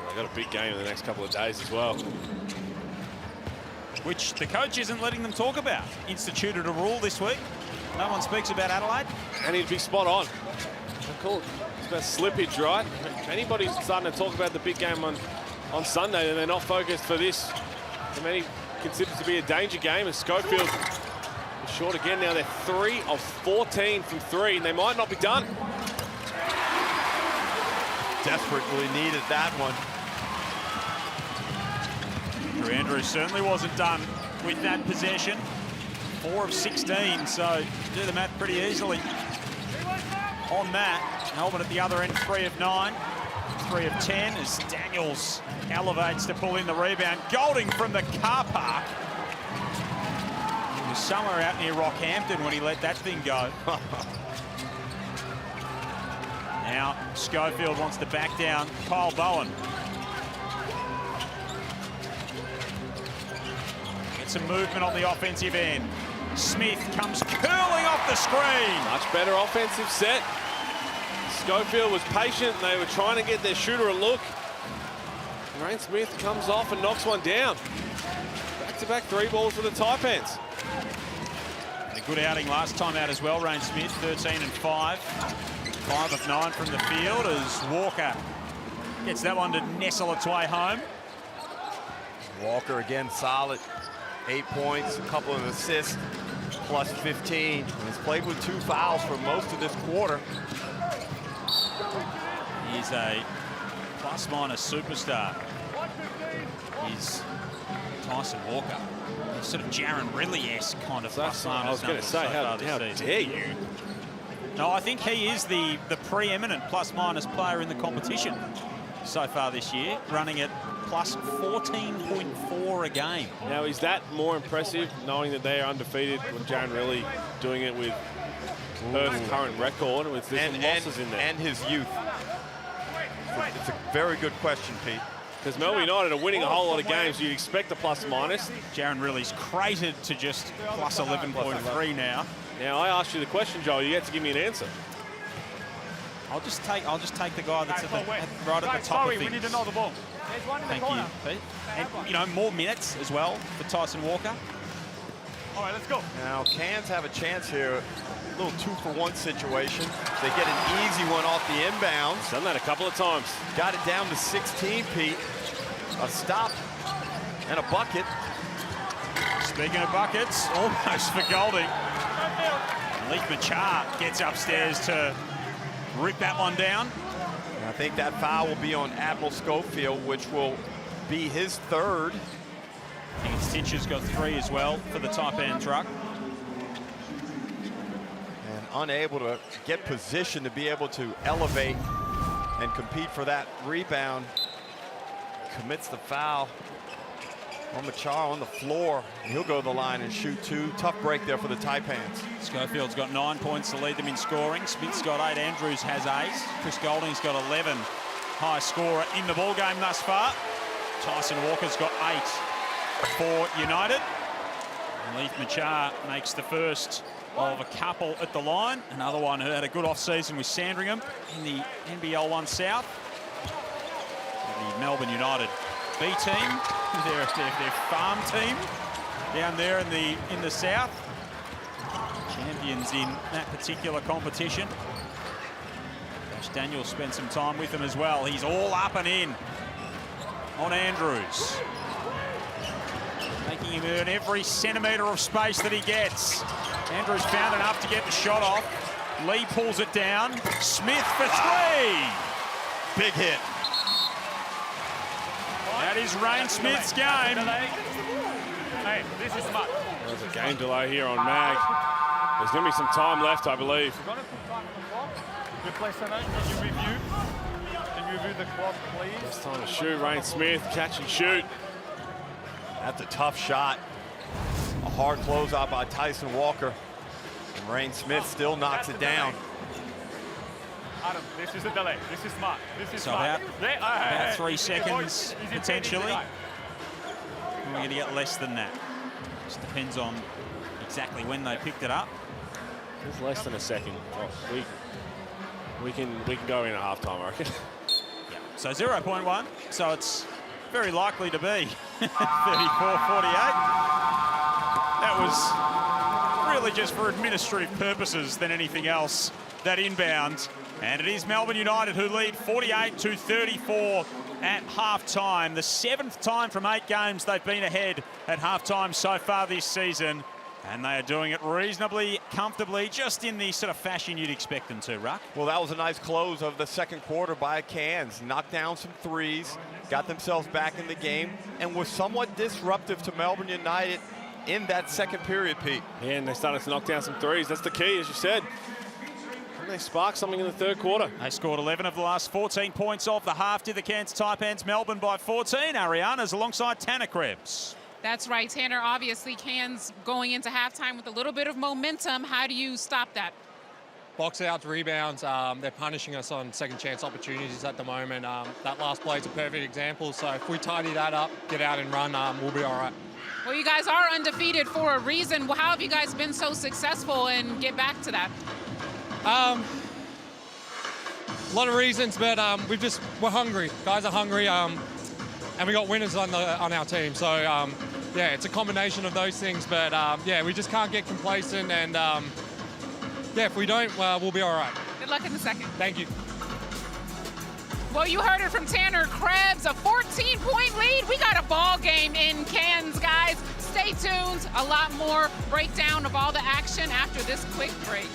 They've got a big game in the next couple of days as well. Which the coach isn't letting them talk about. Instituted a rule this week. No one speaks about Adelaide. And he'd be spot on. Cool. It's about slippage, right? If anybody's starting to talk about the big game on Sunday, then they're not focused for this. The many considers to be a danger game, and Schofield is short again now. They're 3 of 14 from 3, and they might not be done. Desperately needed that one. Drew Andrews certainly wasn't done with that possession. 4 of 16, so do the math pretty easily on that. Melbourne at the other end, 3 of 9, 3 of 10 as Daniels elevates to pull in the rebound. Golding from the car park. was somewhere out near Rockhampton when he let that thing go. Now Schofield wants to back down Kyle Bowen. Get some movement on the offensive end. Smith comes curling off the screen. Much better offensive set. Schofield was patient. They were trying to get their shooter a look. Rain Smith comes off and knocks one down. Back-to-back 3 balls for the Taipans. A good outing last time out as well, Rain Smith, 13 and 5. 5 of 9 from the field as Walker gets that one to nestle its way home. Walker again solid. 8 points, a couple of assists, plus 15. He's played with 2 fouls for most of this quarter. He's a plus-minus superstar. He's Tyson Walker. He's sort of Jaron Ridley-esque kind of plus-minus. I was going to say, how dare you? No, I think he is the preeminent plus-minus player in the competition so far this year, running at plus 14.4 a game. Now, is that more impressive, knowing that they are undefeated with Jaron Ridley doing it with Perth's current record, with some losses in there? And his youth. It's a very good question, Pete. Because Melbourne United are winning a whole lot of games, you'd expect a plus-minus. Jaron Ridley's crated to just plus 11.3 now. Now, I asked you the question, Joel. You get to give me an answer. I'll just take the guy that's right at the top of things. We need to know the ball. Thank you, Pete. And, you know, more minutes as well for Tyson Walker. All right, let's go. Now, Cairns have a chance here. A little 2-for-1 situation. They get an easy one off the inbounds. Done that a couple of times. Got it down to 16, Pete. A stop and a bucket. Speaking of buckets, almost for Golding. Leif Machar gets upstairs to rip that one down. I think that foul will be on Admiral Schofield, which will be his 3rd. I think Stitcher's got 3 as well for the Taipans ruck. And unable to get position to be able to elevate and compete for that rebound. Commits the foul on Machar on the floor. He'll go to the line and shoot 2. Tough break there for the Taipans. Schofield's got 9 points to lead them in scoring. Smith's got 8. Andrews has 8. Chris Golding's got 11. High scorer in the ball game thus far. Tyson Walker's got 8 for United. And Leif Machar makes the first of a couple at the line. Another one who had a good off-season with Sandringham in the NBL 1 South. And the Melbourne United B team, their farm team down there in the south. Champions in that particular competition. Josh Daniels spent some time with them as well. He's all up and in on Andrews. Making him earn every centimetre of space that he gets. Andrews found enough to get the shot off. Lee pulls it down. Smith for 3. Big hit. That is Rain Smith's game. Hey, this is smart. There's a game delay here on Mag. There's going to be some time left, I believe. Replace tonight. Can you review? Can you review the clock, please? It's time to shoot. Rain Smith, catch and shoot. That's a tough shot. A hard closeout by Tyson Walker. And Rain Smith still knocks it down. Adam, this is a delay. This is smart. This is So smart. about 3 seconds potentially. And we're going to get less than that. Just depends on exactly when they picked it up. It's less than a second. Oh, we can go in at halftime, I reckon. Yeah. So 0.1. So it's very likely to be 34-48. That was really just for administrative purposes than anything else. That inbound. And it is Melbourne United who lead 48-34 at halftime. The 7th time from 8 games they've been ahead at halftime so far this season. And they are doing it reasonably comfortably, just in the sort of fashion you'd expect them to, Ruck. Well, that was a nice close of the second quarter by Cairns. Knocked down some threes, got themselves back in the game, and was somewhat disruptive to Melbourne United in that second period, Pete. Yeah, and they started to knock down some threes. That's the key, as you said. And they sparked something in the third quarter. They scored 11 of the last 14 points off the half to the Cairns Taipans. Melbourne by 14. Ariana's alongside Tanner Krebs. That's right, Tanner. Obviously, Cairns going into halftime with a little bit of momentum. How do you stop that? Box outs, rebounds, they're punishing us on second chance opportunities at the moment. That last play is a perfect example. So if we tidy that up, get out and run, we'll be all right. Well, you guys are undefeated for a reason. How have you guys been so successful, and get back to that? A lot of reasons, but we're hungry. Guys are hungry, and we got winners on our team. So yeah, it's a combination of those things. But yeah, we just can't get complacent, and yeah, if we don't, we'll be all right. Good luck in the second. Thank you. Well, you heard it from Tanner Krebs, a 14-point lead. We got a ball game in Cairns, guys. Stay tuned. A lot more breakdown of all the action after this quick break.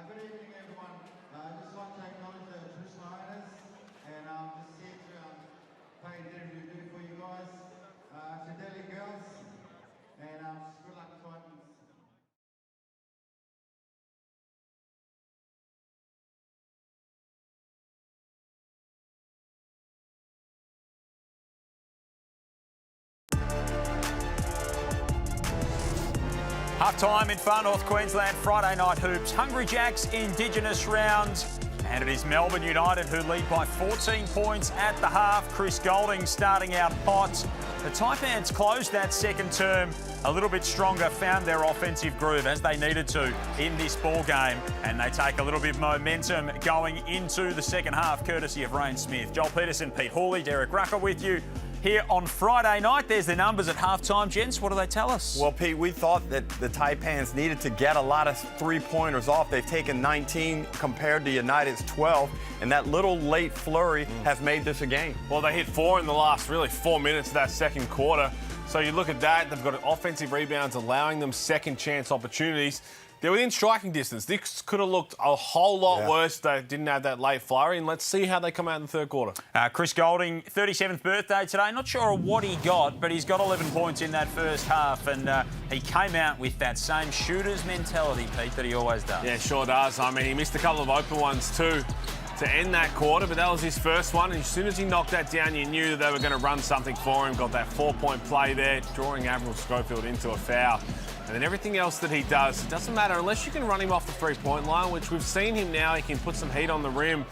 Good evening, everyone. I'd just like to acknowledge the traditional owners and just here to pay tribute to do for you guys. To Delhi girls, and good luck, Titans. Half-time in far North Queensland, Friday night hoops. Hungry Jacks Indigenous rounds. And it is Melbourne United who lead by 14 points at the half. Chris Golding starting out hot. The Taipans closed that second term a little bit stronger, found their offensive groove as they needed to in this ball game. And they take a little bit of momentum going into the second half, courtesy of Rain Smith. Joel Peterson, Pete Hawley, Derek Rucker with you. Here on Friday night, there's the numbers at halftime, gents. What do they tell us? Well, Pete, we thought that the Taipans needed to get a lot of three-pointers off. They've taken 19 compared to United's 12, and that little late flurry has made this a game. Well, they hit 4 in the last, 4 minutes of that second quarter. So you look at that, they've got offensive rebounds allowing them second chance opportunities. they're within striking distance. This could have looked a whole lot worse. They didn't have that late flurry, and let's see how they come out in the third quarter. Chris Golding, 37th birthday today. Not sure what he got, but he's got 11 points in that first half, and he came out with that same shooter's mentality, Pete, that he always does. Yeah, sure does. I mean, he missed a couple of open ones too to end that quarter, but that was his first one. And as soon as he knocked that down, you knew that they were going to run something for him. Got that 4-point play there, drawing Admiral Schofield into a foul. And then everything else that he does, it doesn't matter unless you can run him off the three-point line, which we've seen him now. He can put some heat on the rim.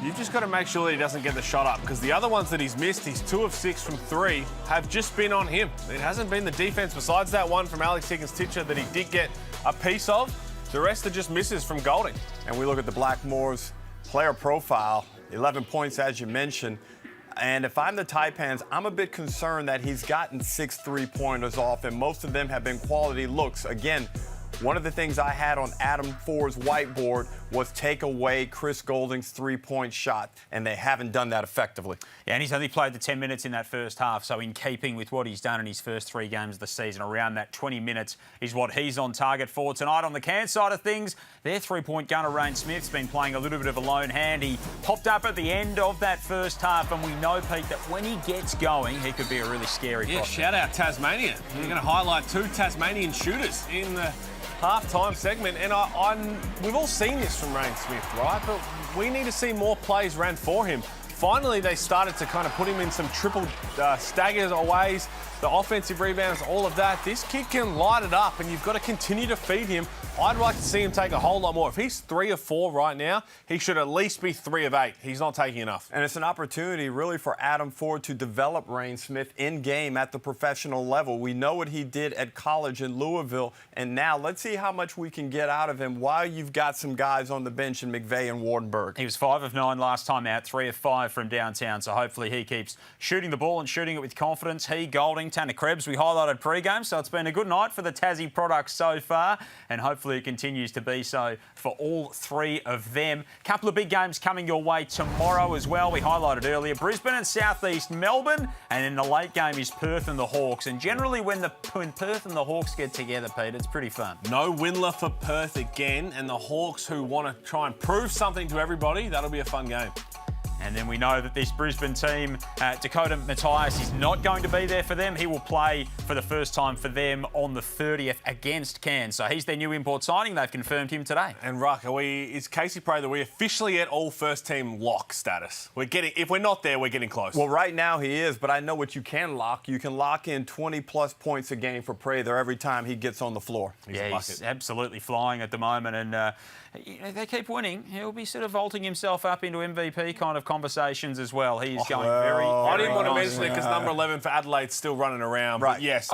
You've just got to make sure that he doesn't get the shot up, because the other ones that he's missed, he's 2 of 6 from 3, have just been on him. It hasn't been the defense, besides that one from Alex Higgins-Titcher that he did get a piece of. The rest are just misses from Golding. And we look at the Blackmores player profile, 11 points, as you mentioned. And if I'm the Taipans, I'm a bit concerned that he's gotten 6 3-pointers off, and most of them have been quality looks. Again, one of the things I had on Adam Ford's whiteboard was take away Chris Golding's 3-point shot, and they haven't done that effectively. Yeah, and he's only played the 10 minutes in that first half, so in keeping with what he's done in his first 3 games of the season, around that 20 minutes is what he's on target for tonight. On the Cairns side of things, their 3-point gunner, Rain Smith's been playing a little bit of a lone hand. He popped up at the end of that first half, and we know, Pete, that when he gets going, he could be a really scary prospect. Shout out Tasmania. We're going to highlight 2 Tasmanian shooters in the half-time segment, and we've all seen this from Rain Smith, right? But we need to see more plays ran for him. Finally, they started to kind of put him in some triple staggers or ways, the offensive rebounds, all of that. This kid can light it up, and you've got to continue to feed him. I'd like to see him take a whole lot more. If he's 3 of 4 right now, he should at least be 3 of 8. He's not taking enough. And it's an opportunity, really, for Adam Ford to develop Rain Smith in-game at the professional level. We know what he did at college in Louisville, and now let's see how much we can get out of him while you've got some guys on the bench in McVeigh and Wardenberg. He was 5 of 9 last time out, 3 of 5 from downtown, so hopefully he keeps shooting the ball and shooting it with confidence. He, Golding, Tanner Krebs, we highlighted pre-game, so it's been a good night for the Tassie products so far, and hopefully it continues to be so for all 3 of them. Couple of big games coming your way tomorrow as well. We highlighted earlier Brisbane and Southeast Melbourne, and in the late game is Perth and the Hawks. And generally when Perth and the Hawks get together, Pete, it's pretty fun. No Windler for Perth again, and the Hawks, who want to try and prove something to everybody, that'll be a fun game. And then we know that this Brisbane team, Dakota Matthias, is not going to be there for them. He will play for the first time for them on the 30th against Cairns. So he's their new import signing. They've confirmed him today. And Ruck, is Casey Prather, are we officially at all first team lock status? If we're not there, we're getting close. Well, right now he is, but I know what you can lock. You can lock in 20-plus points a game for Prather every time he gets on the floor. He's absolutely flying at the moment, and if they keep winning, he'll be sort of vaulting himself up into MVP kind of conversations as well. He's going very I didn't want to nicely. mention it because number 11 for Adelaide's still running around. Right. But yes,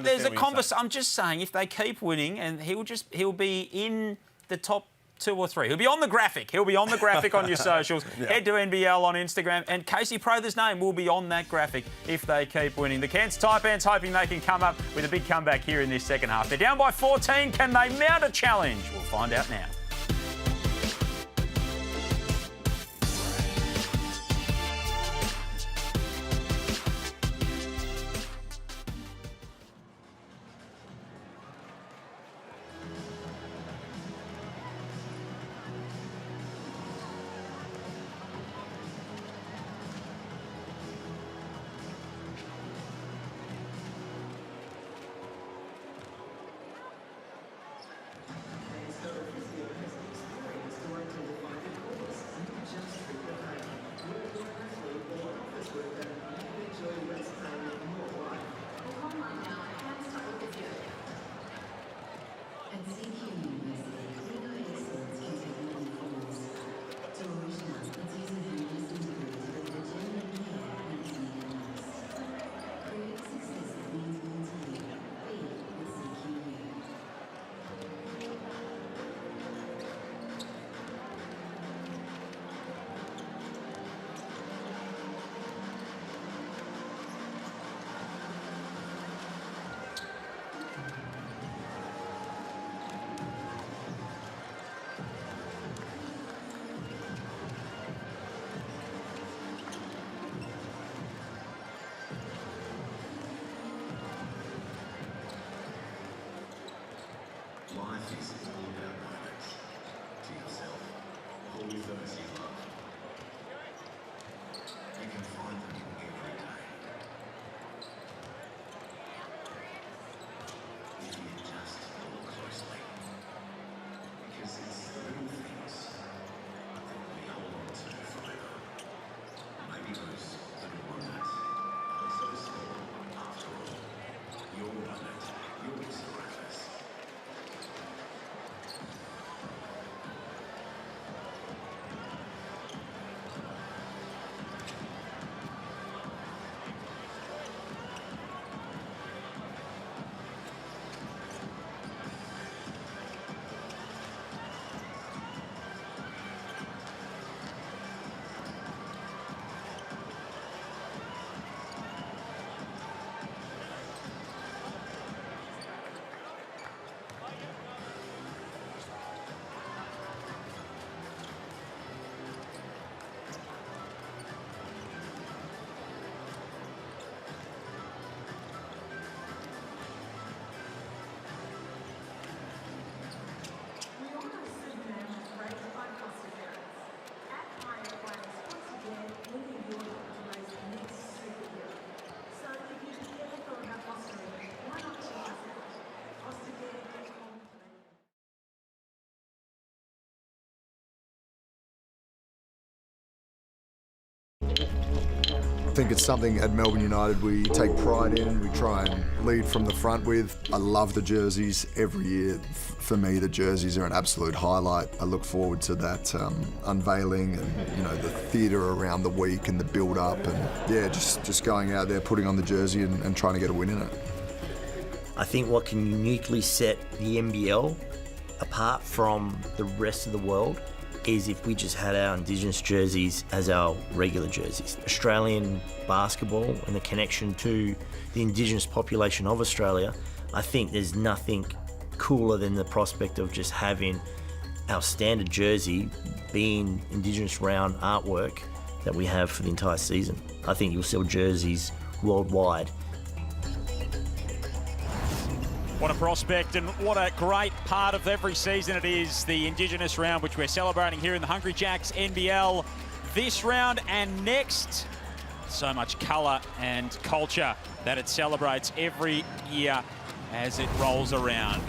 there's a conversation. I'm just saying, if they keep winning, and he'll be in the top 2 or 3. He'll be on the graphic. He'll be on the graphic on your socials. Head to NBL on Instagram, and Casey Prather's name will be on that graphic if they keep winning. The Cairns Taipans hoping they can come up with a big comeback here in this second half. They're down by 14. Can they mount a challenge? We'll find out now. Life is think it's something at Melbourne United we take pride in, we try and lead from the front with. I love the jerseys every year. For me, the jerseys are an absolute highlight. I look forward to that unveiling and, you know, the theatre around the week and the build-up and, yeah, just going out there, putting on the jersey and trying to get a win in it. I think what can uniquely set the NBL apart from the rest of the world is if we just had our Indigenous jerseys as our regular jerseys. Australian basketball and the connection to the Indigenous population of Australia, I think there's nothing cooler than the prospect of just having our standard jersey being Indigenous round artwork that we have for the entire season. I think you'll sell jerseys worldwide. What a prospect and what a great part of every season it is, the Indigenous round, which we're celebrating here in the Hungry Jacks NBL this round and next. So much colour and culture that it celebrates every year as it rolls around.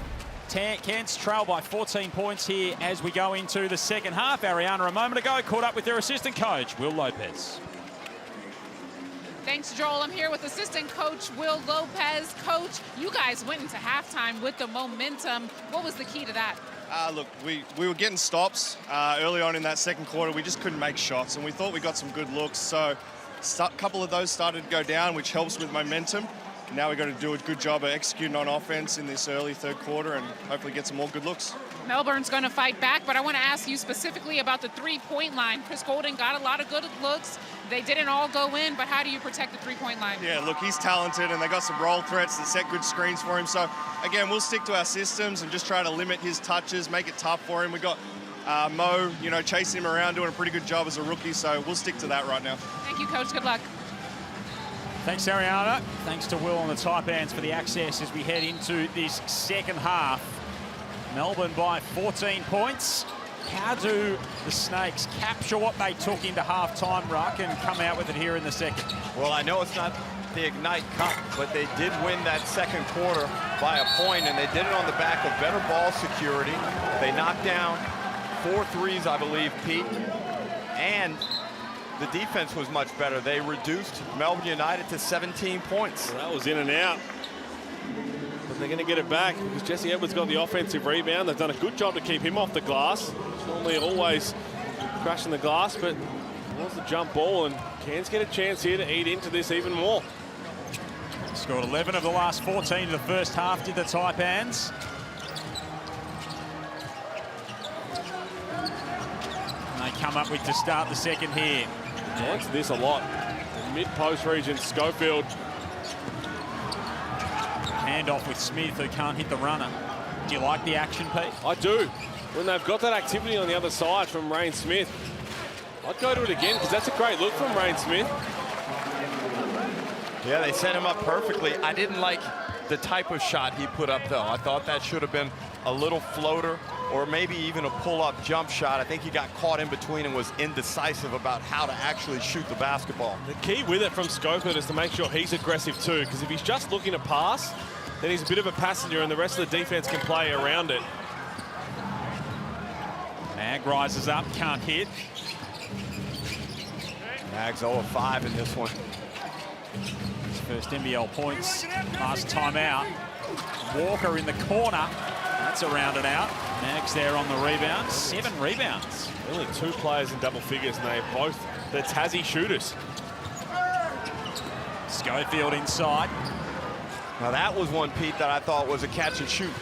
Cairns trail by 14 points here as we go into the second half. Ariana a moment ago caught up with their assistant coach, Will Lopez. Thanks, Joel. I'm here with assistant coach Will Lopez. Coach, you guys went into halftime with the momentum. What was the key to that? Look, we were getting stops early on in that second quarter. We just couldn't make shots, and we thought we got some good looks. So a couple of those started to go down, which helps with momentum. Now we've got to do a good job of executing on offense in this early third quarter and hopefully get some more good looks. Melbourne's going to fight back, but I want to ask you specifically about the three-point line. Chris Golden got a lot of good looks. They didn't all go in, but how do you protect the three-point line? Yeah, look, he's talented, and they got some roll threats that set good screens for him. So, again, we'll stick to our systems and just try to limit his touches, make it tough for him. We got Mo, you know, chasing him around, doing a pretty good job as a rookie, so we'll stick to that right now. Thank you, Coach. Good luck. Thanks, Ariana. Thanks to Will and the Taipans for the access as we head into this second half. Melbourne by 14 points. How do the Snakes capture what they took into half-time, Ruck, and come out with it here in the second? Well, I know it's not the Ignite Cup, but they did win that second quarter by a point, and they did it on the back of better ball security. They knocked down 4 threes, I believe, Pete, and the defense was much better. They reduced Melbourne United to 17 points. Well, that was in and out. But they're going to get it back because Jesse Edwards got the offensive rebound. They've done a good job to keep him off the glass. Normally always crashing the glass, but it was the jump ball, and Cairns get a chance here to eat into this even more. Scored 11 of the last 14 in the first half, did the Taipans. And they come up with to start the second here. I like this a lot. Mid-post region, Schofield. Handoff with Smith, who can't hit the runner. Do you like the action, Pete? I do. When they've got that activity on the other side from Rain Smith, I'd go to it again because that's a great look from Rain Smith. Yeah, they set him up perfectly. I didn't like the type of shot he put up, though. I thought that should have been a little floater or maybe even a pull-up jump shot. I think he got caught in between and was indecisive about how to actually shoot the basketball. The key with it from Schofield is to make sure he's aggressive too, because if he's just looking to pass, then he's a bit of a passenger and the rest of the defense can play around it. Mag rises up, can't hit. Mag's 0 of 5 in this one. His first NBL points, last time out. Walker in the corner. That's around and out. Mag's there on the rebound. 7 rebounds. Only 2 players in double figures, and they're both the Tassie shooters. Schofield inside. Now that was one, Pete, that I thought was a catch and shoot.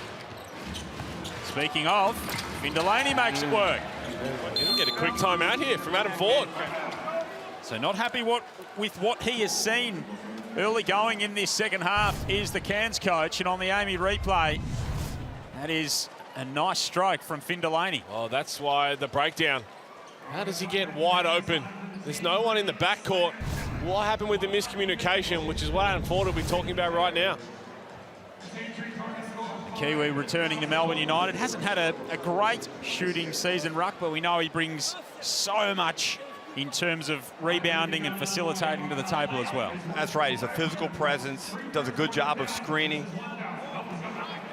Speaking of, Delaney makes it work. He'll get a quick timeout here from Adam Ford. So not happy with what he has seen early going in this second half is the Cairns coach, and on the Amy replay, that is a nice stroke from Finn Delaney. Oh, that's why the breakdown. How does he get wide open? There's no one in the backcourt. What happened with the miscommunication, which is what Adam Ford will be talking about right now. The Kiwi returning to Melbourne United. Hasn't had a great shooting season, Ruck, but we know he brings so much in terms of rebounding and facilitating to the table as well. That's right, he's a physical presence, does a good job of screening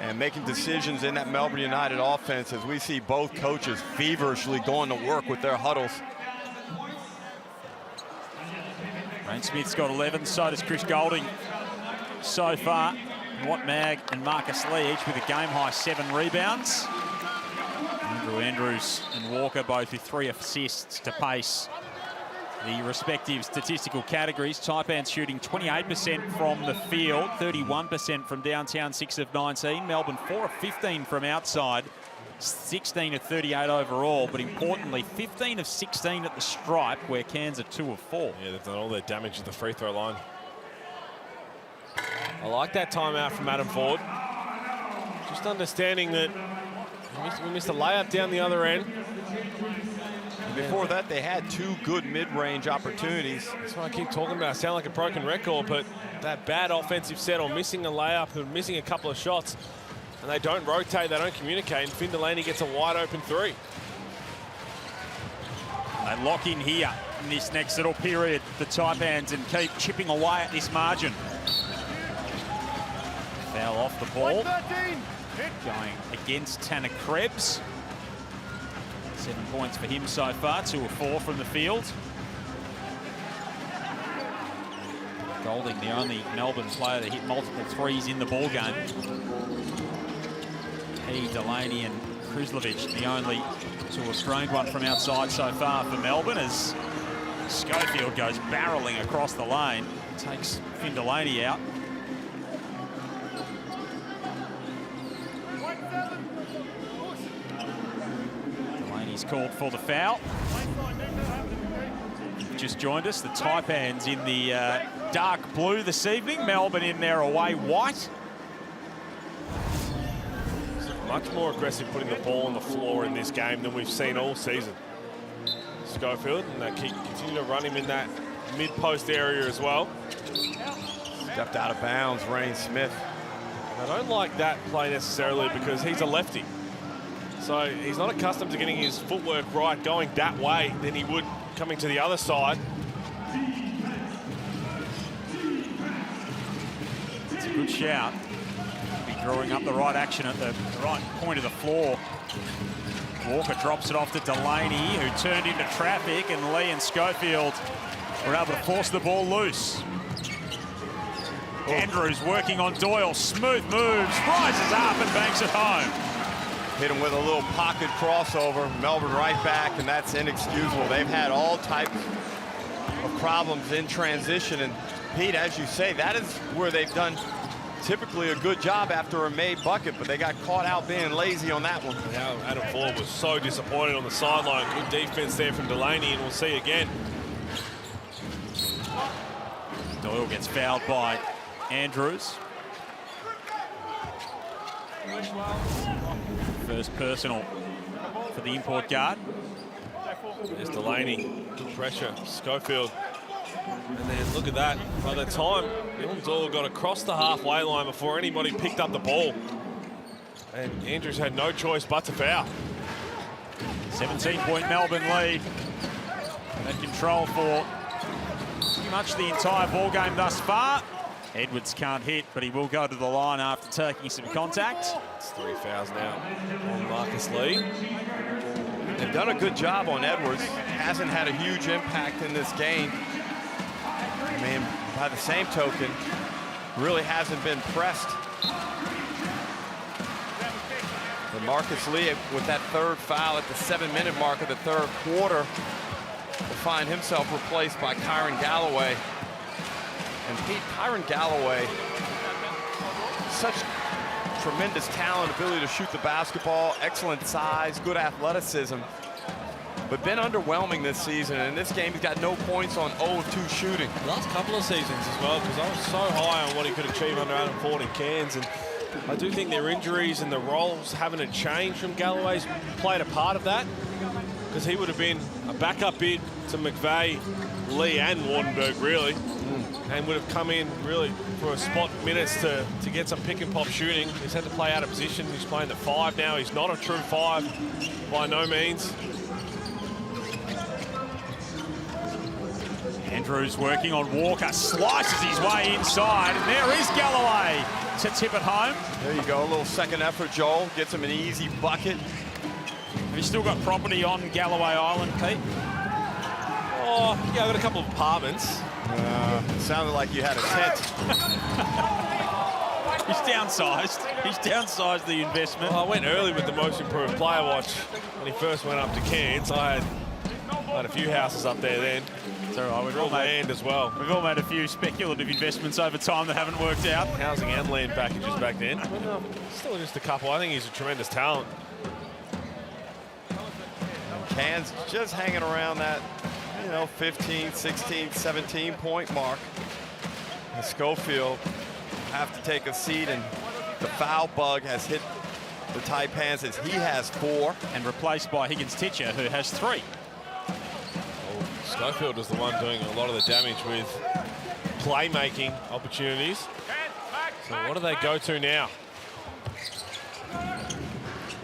and making decisions in that Melbourne United offense as we see both coaches feverishly going to work with their huddles. Aaron Smith's got 11, so does Chris Golding so far. Watt Mag and Marcus Lee each with a game-high 7 rebounds. Andrew Andrews and Walker both with 3 assists to pace the respective statistical categories. Taipans shooting 28% from the field, 31% from downtown, 6 of 19. Melbourne 4 of 15 from outside, 16 of 38 overall, but importantly 15 of 16 at the stripe, where Cairns are 2 of 4. Yeah, they've done all their damage at the free throw line. I like that timeout from Adam Ford. Just understanding that we missed a layup down the other end. Before that, they had 2 good mid-range opportunities. That's what I keep talking about. I sound like a broken record, but that bad offensive set or missing a layup or missing a couple of shots, and they don't rotate, they don't communicate, and Finn Delaney gets a wide-open 3. They lock in here in this next little period, the Taipans, and keep chipping away at this margin. Foul off the ball. Going against Tanner Krebs. 7 points for him so far, 2 of 4 from the field. Golding, the only Melbourne player to hit multiple threes in the ball game. He, Delaney and Krizlovic, the only to have strained one from outside so far for Melbourne, as Schofield goes barreling across the lane, takes Finn Delaney out. Delaney's called for the foul. Just joined us, the Taipans in the dark blue this evening, Melbourne in their away white. Much more aggressive putting the ball on the floor in this game than we've seen all season. Schofield, and they continue to run him in that mid-post area as well. Stepped out of bounds, Rain Smith. I don't like that play necessarily because he's a lefty. So he's not accustomed to getting his footwork right going that way than he would coming to the other side. It's a good shout. Be drawing up the right action at the right point of the floor. Walker drops it off to Delaney, who turned into traffic, and Lee and Schofield were able to force the ball loose. Andrews working on Doyle, smooth moves, rises up and banks it home. Hit him with a little pocket crossover, Melbourne right back, and that's inexcusable. They've had all types of problems in transition, and Pete, as you say, that is where they've done typically a good job after a made bucket, but they got caught out being lazy on that one. Now Adam Ford was so disappointed on the sideline. Good defense there from Delaney, and we'll see again. Doyle gets fouled by Andrews. First personal for the import guard. There's Delaney, good pressure, Schofield. And then look at that, by the time Dylan Doyle got across the halfway line before anybody picked up the ball. And Andrews had no choice but to foul. 17-point Melbourne lead. That control for pretty much the entire ball game thus far. Edwards can't hit, but he will go to the line after taking some contact. It's 3 fouls now on Marcus Lee. They've done a good job on Edwards. Hasn't had a huge impact in this game. I mean, by the same token, really hasn't been pressed. And Marcus Lee, with that 3rd foul at the 7-minute mark of the 3rd quarter, will find himself replaced by Kyron Galloway. And Pete, Kyron Galloway, such tremendous talent, ability to shoot the basketball, excellent size, good athleticism, but been underwhelming this season. And in this game, he's got no points on 0 of 2 shooting. Last couple of seasons as well, because I was so high on what he could achieve under Adam Ford in Cairns. And I do think their injuries and the roles having to change from Galloway's played a part of that, because he would have been a backup bid to McVeigh, Lee and Wardenberg, really. And would have come in really for a spot minutes to get some pick and pop shooting. He's had to play out of position. He's playing the 5 now. He's not a true 5 by no means. Andrews working on Walker, slices his way inside, and there is Galloway to tip it home. There you go, a little second effort, Joel. Gets him an easy bucket. Have you still got property on Galloway Island, Pete? Oh, yeah, I've got a couple of apartments. Sounded like you had a tent. He's downsized. He's downsized the investment. Well, I went early with the most improved player watch when he first went up to Cairns. I had a few houses up there then. It's all right. We've all land as well. We've all made a few speculative investments over time that haven't worked out. Housing and land packages back then. But, still just a couple. I think he's a tremendous talent. Cairns just hanging around that, 15, 16, 17 point mark. And Schofield have to take a seat, and the foul bug has hit the Taipans as he has 4. And replaced by Higgins-Titcher, who has 3. Well, Schofield is the one doing a lot of the damage with playmaking opportunities. So what do they go to now?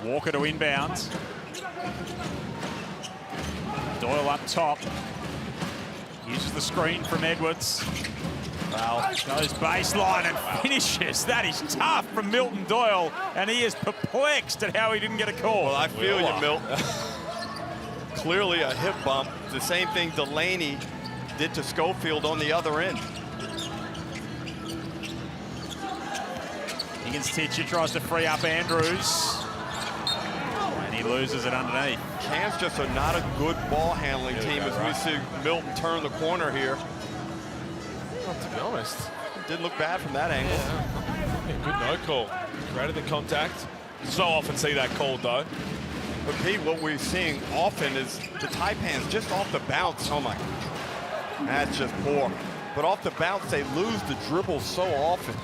Walker to inbounds. Doyle up top. Uses the screen from Edwards. Well, goes baseline and finishes. That is tough from Milton Doyle, and he is perplexed at how he didn't get a call. Well, I feel you, Milt. Clearly a hip bump. The same thing Delaney did to Schofield on the other end. Higgins-Titcher tries to free up Andrews. And he loses it underneath. Cairns just are not a good ball handling team as we see Milton turn the corner here. Well, to be honest, didn't look bad from that angle. Yeah, good no call. Created the contact. So often see that called though. But Pete, what we're seeing often is the Taipans just off the bounce. Oh my, that's just poor. But off the bounce, they lose the dribble so often.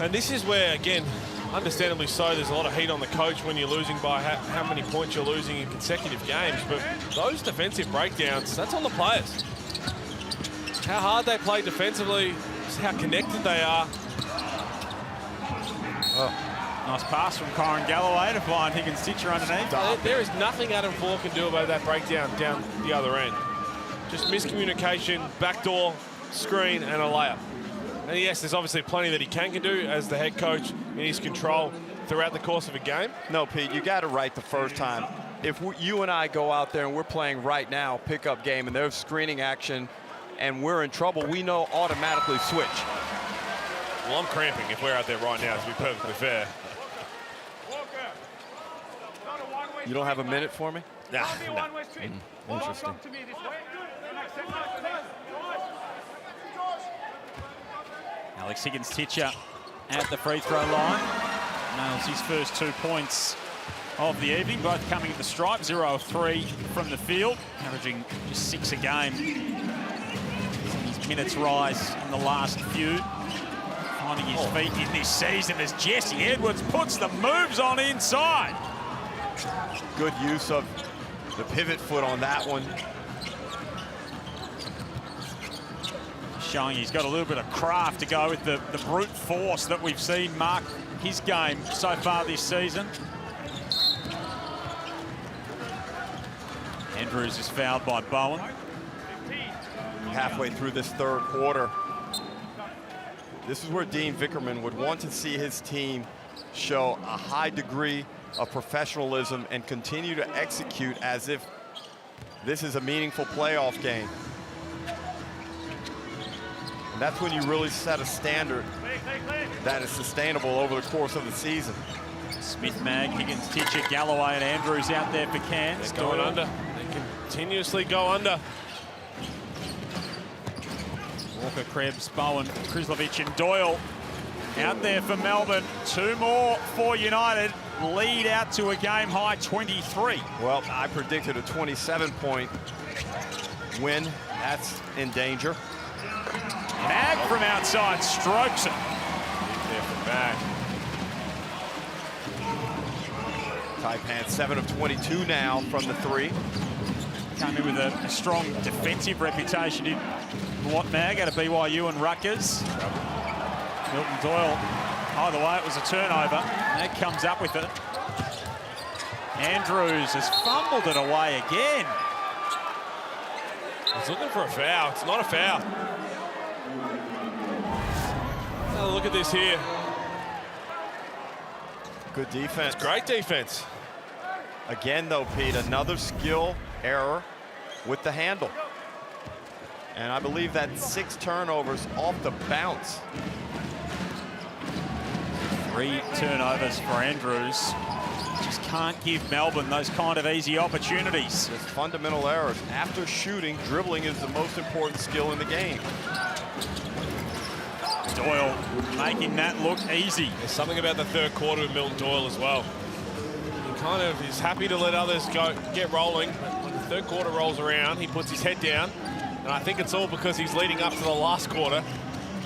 And this is where, again, understandably so, there's a lot of heat on the coach when you're losing by how many points you're losing in consecutive games. But those defensive breakdowns, that's on the players. How hard they play defensively, how connected they are. Oh. Nice pass from Kyron Galloway to find Higgins-Titcher underneath. There is nothing Adam Ford can do about that breakdown down the other end. Just miscommunication, backdoor, screen, and a layup. And yes, there's obviously plenty that he can do as the head coach in his control throughout the course of a game. No, Pete, you got it right the first time. If you and I go out there and we're playing right now, pickup game, and there's screening action, and we're in trouble, we know automatically switch. Well, I'm cramping if we're out there right now, to be perfectly fair. You don't have a minute for me? Nah, no. Interesting. Alex Higgins-Titcher at the free throw line. Nails his first 2 points of the evening, both coming at the stripe, 0 of 3 from the field, averaging just 6 a game. His minutes rise in the last few. Finding his feet in this season as Jesse Edwards puts the moves on inside. Good use of the pivot foot on that one. Showing he's got a little bit of craft to go with the brute force that we've seen mark his game so far this season. Andrews is fouled by Bowen. Halfway through this third quarter. This is where Dean Vickerman would want to see his team show a high degree of professionalism and continue to execute as if this is a meaningful playoff game. And that's when you really set a standard that is sustainable over the course of the season. Smith, Mag, Higgins-Titcher, Galloway and Andrews out there for Cairns. They're going under. They continuously go under. Walker, Krebs, Bowen, Krislovic and Doyle out there for Melbourne. 2 more for United. Lead out to a game-high 23. Well, I predicted a 27-point win. That's in danger. Mag from outside strokes it. There from Mag. Taipan 7 of 22 now from the 3. Came in with a strong defensive reputation in Watt Mag out of BYU and Rutgers. Milton Doyle, either way, it was a turnover. Mag comes up with it. Andrews has fumbled it away again. He's looking for a foul. It's not a foul. Have a look at this here. Good defense. It's great defense. Again, though, Pete, another skill error with the handle. And I believe that 6 turnovers off the bounce. 3 turnovers for Andrews. Just can't give Melbourne those kind of easy opportunities. Just fundamental errors. After shooting, dribbling is the most important skill in the game. Doyle making that look easy. There's something about the third quarter of Milton Doyle as well. He kind of is happy to let others get rolling, but when the third quarter rolls around, he puts his head down, and I think it's all because he's leading up to the last quarter,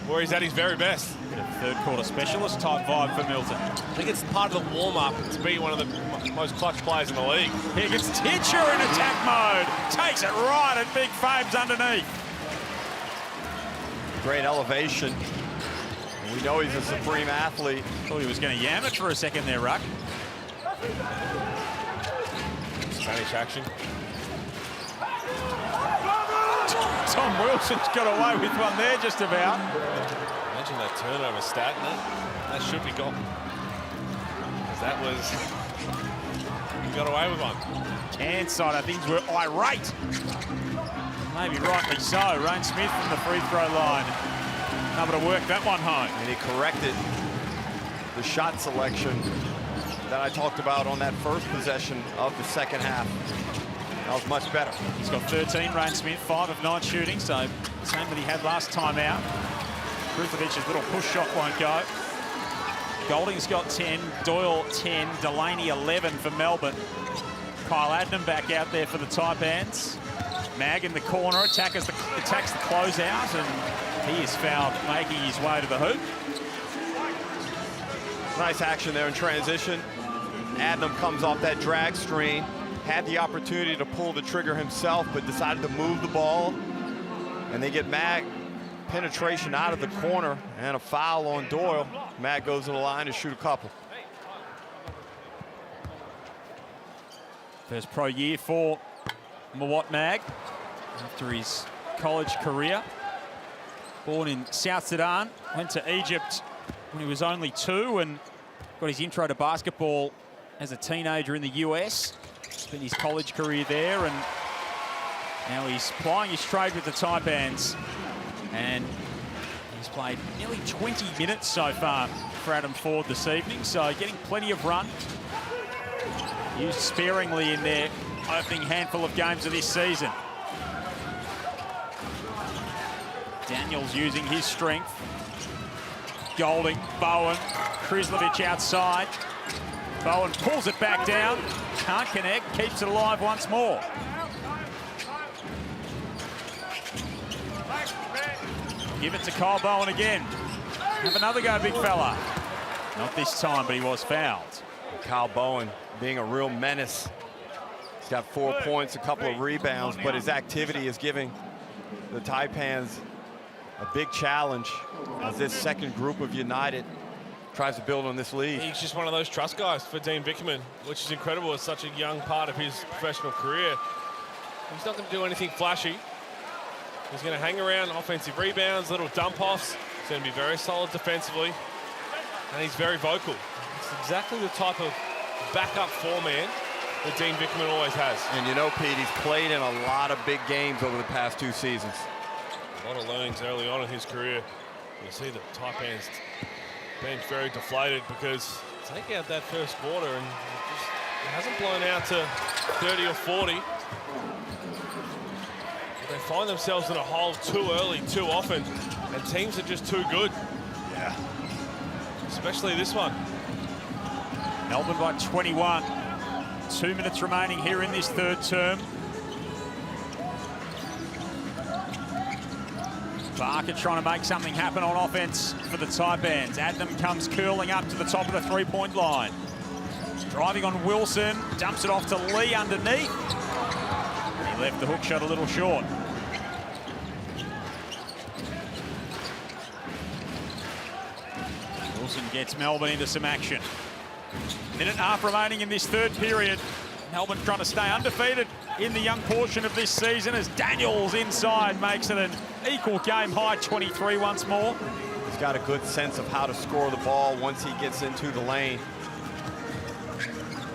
where he's at his very best. Third quarter specialist type vibe for Milton. I think it's part of the warm-up to be one of the most clutch players in the league. Here gets Titcher in attack mode. Takes it right at big Fabes underneath. Great elevation. We know he's a supreme athlete. Thought he was going to yam it for a second there, Ruck. Spanish action. Tom Wilson's got away with one there just about. Imagine that turnover stat. That should be gone. That was... he got away with one. Cairns side, I think, were irate. Maybe rightly so. Ryan Smith from the free throw line. Able to work that one home. And he corrected the shot selection that I talked about on that first possession of the second half. That was much better. He's got 13, Ryan Smith, 5 of 9 shooting, so same that he had last time out. Kruthovic's little push shot won't go. Golding's got 10, Doyle 10, Delaney 11 for Melbourne. Kyle Adnam back out there for the Taipans. Mag in the corner, attacks the closeout, and he is fouled making his way to the hoop. Nice action there in transition. Adnam comes off that drag screen, had the opportunity to pull the trigger himself, but decided to move the ball. And they get Mag penetration out of the corner and a foul on Doyle. Mag goes to the line to shoot a couple. First pro year for Mawat Mag after his college career. Born in South Sudan, went to Egypt when he was only 2 and got his intro to basketball as a teenager in the US. Spent his college career there, and now he's plying his trade with the Taipans. And he's played nearly 20 minutes so far for Adam Ford this evening, so getting plenty of run. Used sparingly in their opening handful of games of this season. Daniels using his strength. Golding, Bowen, Krislovic outside. Bowen pulls it back down, can't connect, keeps it alive once more. Give it to Kyle Bowen again. Have another go, big fella. Not this time, but he was fouled. Kyle Bowen being a real menace. He's got 4 points, a couple of rebounds, but his activity is giving the Taipans a big challenge as this second group of United tries to build on this lead. He's just one of those trust guys for Dean Vickerman, which is incredible at such a young part of his professional career. He's not going to do anything flashy. He's going to hang around offensive rebounds, little dump-offs. He's going to be very solid defensively, and he's very vocal. It's exactly the type of backup four-man that Dean Vickerman always has. And you know, Pete, he's played in a lot of big games over the past 2 seasons. A lot of learnings early on in his career. You see the Taipans being very deflated because take out that first quarter and it hasn't blown out to 30 or 40. They find themselves in a hole too early, too often, and teams are just too good. Yeah. Especially this one. Melbourne by 21. 2 minutes remaining here in this third term. Barker trying to make something happen on offense for the Taipans. Adnam comes curling up to the top of the three-point line. Driving on Wilson, dumps it off to Lee underneath. He left the hook shot a little short. Wilson gets Melbourne into some action. Minute and a half remaining in this third period. Melbourne trying to stay undefeated in the young portion of this season as Daniels inside makes it an equal game high 23 once more. He's got a good sense of how to score the ball once he gets into the lane.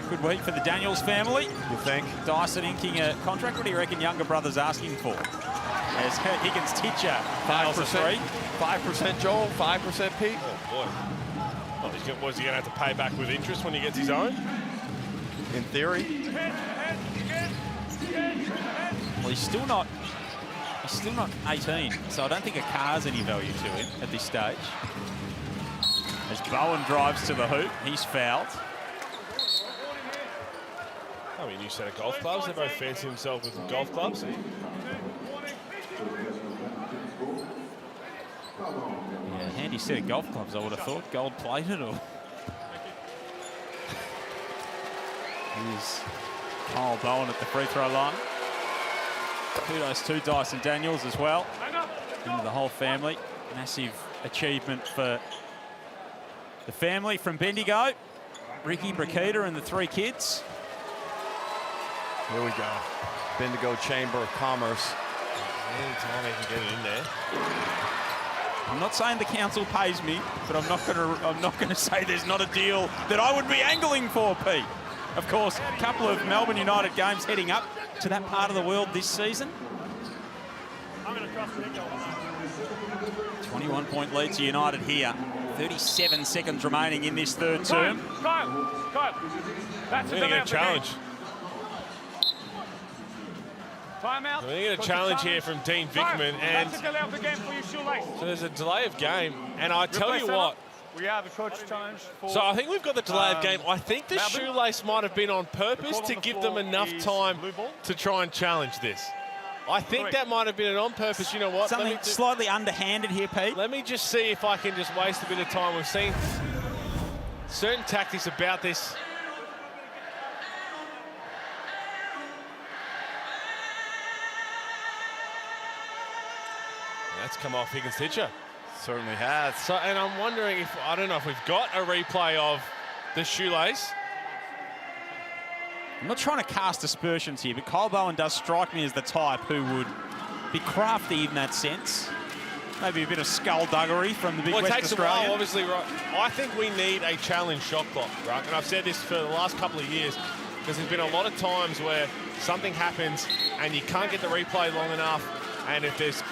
Good week for the Daniels family. You think? Dyson inking a contract. What do you reckon younger brother's asking for? as Higgins Titcher fails a 3. 5% Joel, 5% Pete. Oh, boy. Well, was he going to have to pay back with interest when he gets his own? In theory. Well, he's still not 18, so I don't think a car's any value to him at this stage. As Bowen drives to the hoop, he's fouled. Oh, a new set of golf clubs. They both fancy themselves with golf clubs. Yeah, handy set of golf clubs, I would have thought. Gold-plated or... Here's Kyle Bowen at the free throw line. Kudos to Dyson Daniels as well. And the whole family. Massive achievement for the family from Bendigo. Ricky, Brakita and the 3 kids. Here we go. Bendigo Chamber of Commerce. Anytime he can get it in there. I'm not saying the council pays me, but I'm not gonna say there's not a deal that I would be angling for, Pete. Of course, a couple of Melbourne United games heading up to that part of the world this season. 21-point lead to United here. 37 seconds remaining in this third term. Kyle, that's a challenge. Timeout. We're going to challenge here from Dean Vickman, and that's a delay of the game for your shoelace. So there's a delay of game, and I tell you what. We have a coach challenge. So I think we've got the delay of game. I think the shoelace might have been on purpose to give them enough time to try and challenge this. I think that might have been an on purpose. You know what? Something slightly underhanded here, Pete. Let me just see if I can just waste a bit of time. We've seen certain tactics about this. That's come off Higgins Titcher. Certainly has. So, and I'm wondering if, I don't know if we've got a replay of the shoelace. I'm not trying to cast aspersions here, but Kyle Bowen does strike me as the type who would be crafty in that sense. Maybe a bit of skullduggery from the big West Takes Australian. a while, obviously, right. I think we need a challenge shot clock, right? And I've said this for the last couple of years, because there's been a lot of times where something happens and you can't get the replay long enough, and if there's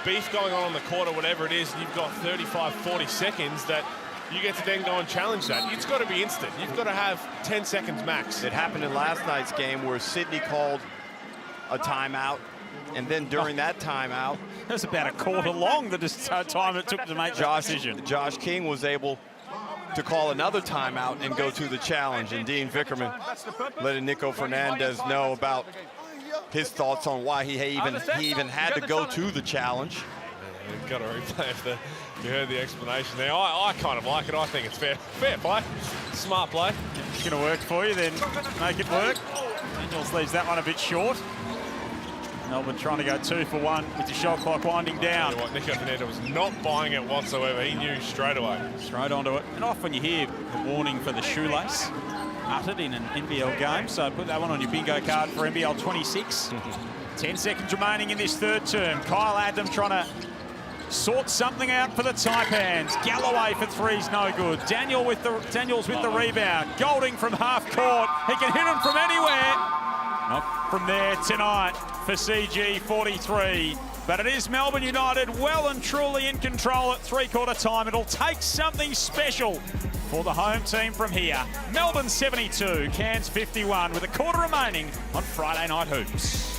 beef going on the court or whatever it is, and you've got 35, 40 seconds that you get to then go and challenge that. It's got to be instant. You've got to have 10 seconds max. It happened in last night's game where Sydney called a timeout, and then during that timeout... That's about a quarter long, the time it took to make that decision. Josh King was able to call another timeout and go to the challenge, and Dean Vickerman letting Nico Fernandez know about his thoughts on why he even had to go to the challenge. We've got to replay if you heard the explanation there. I kind of like it. I think it's fair play. Smart play. If it's going to work for you, then make it work. Daniels leaves that one a bit short. Melbourne trying to go 2 for 1 with the shot clock winding down. You know what, Nico Fernandez was not buying it whatsoever. He knew straight away. Straight onto it. And often you hear the warning for the shoelace uttered in an NBL game, so put that one on your bingo card for NBL 26. 10 seconds remaining in this third term. Kyle Adam trying to sort something out for the Taipans. Galloway for 3's no good. Daniels with the rebound. Golding from half court. He can hit him from anywhere. Not from there tonight for CG 43. But it is Melbourne United well and truly in control at three-quarter time. It'll take something special for the home team from here. Melbourne 72, Cairns 51 with a quarter remaining on Friday Night Hoops.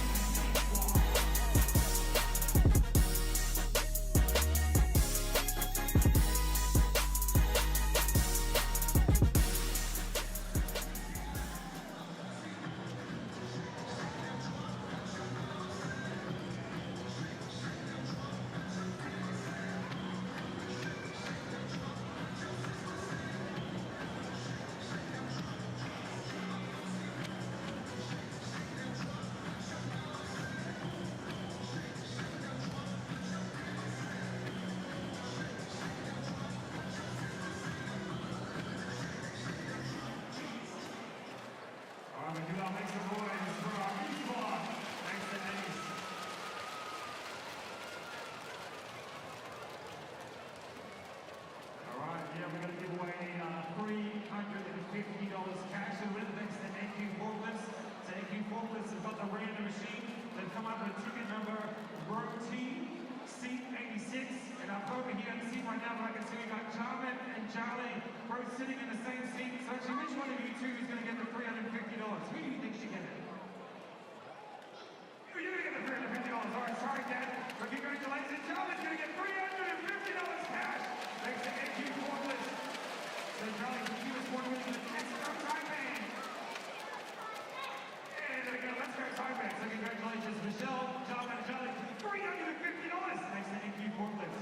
both sitting in the same seat. So actually, which one of you two is going to get the $350? Who do you think should get it? You're going to get the $350. All right, sorry, Dad. So congratulations. Charlie's going to get $350 cash. Thanks to NQ Forkless. So Charlie, can you give us 1 minute? Let's go, Taipan. And there we go. Let's go, Taipan. So congratulations, Michelle, Charlie, $350. Thanks to NQ Forkless.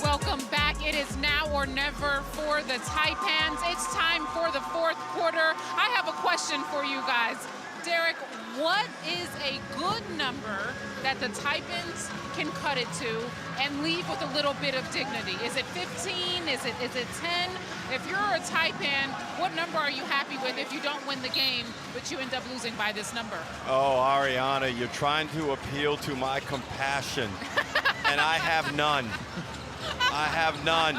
Welcome back. It is now or never for the Taipans. It's time for the fourth quarter. I have a question for you guys. Derek, what is a good number that the Taipans can cut it to and leave with a little bit of dignity? Is it 15? Is it 10? If you're a Taipan, what number are you happy with if you don't win the game, but you end up losing by this number? Oh, Ariana, you're trying to appeal to my compassion, and I have none. I have none.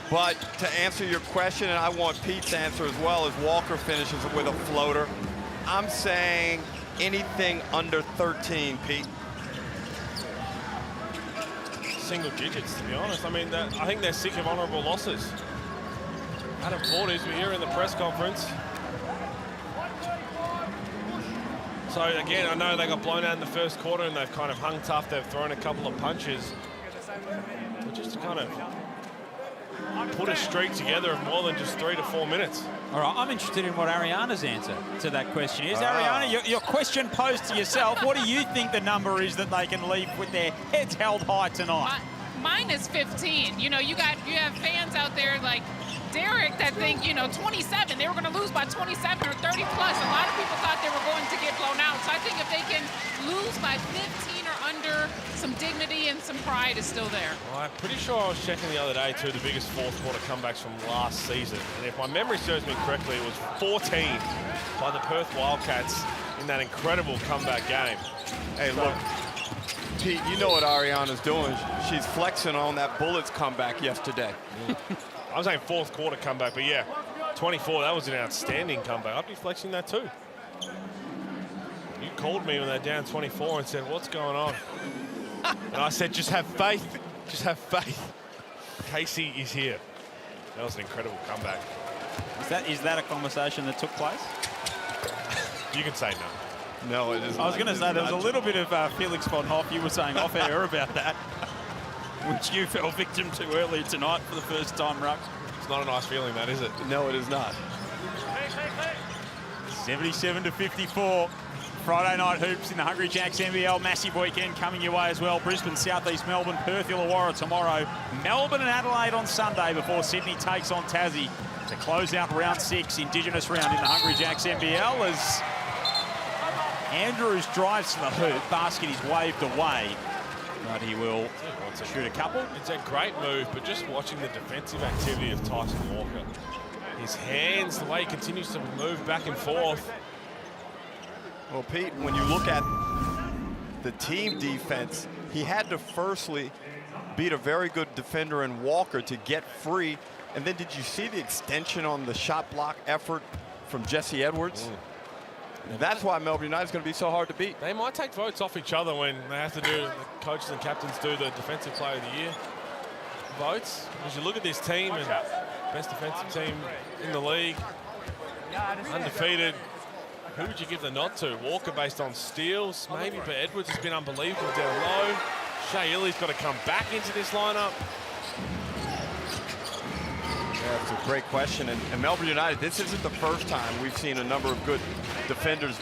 But to answer your question, and I want Pete's answer as well, as Walker finishes with a floater, I'm saying anything under 13, Pete. Single digits, to be honest. I mean, I think they're sick of honourable losses. Adam Forties were here in the press conference. So again, I know they got blown out in the first quarter and they've kind of hung tough. They've thrown a couple of punches. But just to kind of put a streak together of more than just 3 to 4 minutes. All right, I'm interested in what Ariana's answer to that question is. Ariana, your question posed to yourself, what do you think the number is that they can leave with their heads held high tonight? Mine is 15. You know, you have fans out there like Derek that think, 27, they were going to lose by 27 or 30 plus. A lot of people thought they were going to get blown out. So I think if they can lose by 15 or under, some dignity and some pride is still there. Well, I'm pretty sure I was checking the other day, too, the biggest fourth quarter comebacks from last season. And if my memory serves me correctly, it was 14 by the Perth Wildcats in that incredible comeback game. Hey, look, Pete, you know what Ariana's doing. She's flexing on that Bullets comeback yesterday. I was saying fourth quarter comeback, but yeah, 24, that was an outstanding comeback. I'd be flexing that too. You called me when they're down 24 and said, what's going on? And I said, just have faith. Just have faith. Casey is here. That was an incredible comeback. Is that a conversation that took place? You can say no. No, it isn't. I was going to say there was a little bit of Felix von Hoff. You were saying off air about that, which you fell victim to earlier tonight for the first time, Ruck. It's not a nice feeling, that, is it? No, it is not. 77-54. Friday night hoops in the Hungry Jacks NBL. Massive weekend coming your way as well. Brisbane, Southeast Melbourne, Perth, Illawarra tomorrow. Melbourne and Adelaide on Sunday before Sydney takes on Tassie to close out round 6, Indigenous round in the Hungry Jacks NBL as Andrews drives to the hoop. Basket is waved away, but he will shoot a couple. It's a great move, but just watching the defensive activity of Tyson Walker. His hands, the way he continues to move back and forth. Well, Pete, when you look at the team defense, he had to firstly beat a very good defender in Walker to get free. And then did you see the extension on the shot block effort from Jesse Edwards? And that's why Melbourne United is going to be so hard to beat. They might take votes off each other when they have to do, the coaches and captains do the Defensive Player of the Year votes. As you look at this team, and best defensive team in the league, undefeated. Who would you give the nod to? Walker based on steals, maybe, but Edwards has been unbelievable down low. Shea Illy's got to come back into this lineup. Yeah, that's a great question. And Melbourne United, this isn't the first time we've seen a number of good defenders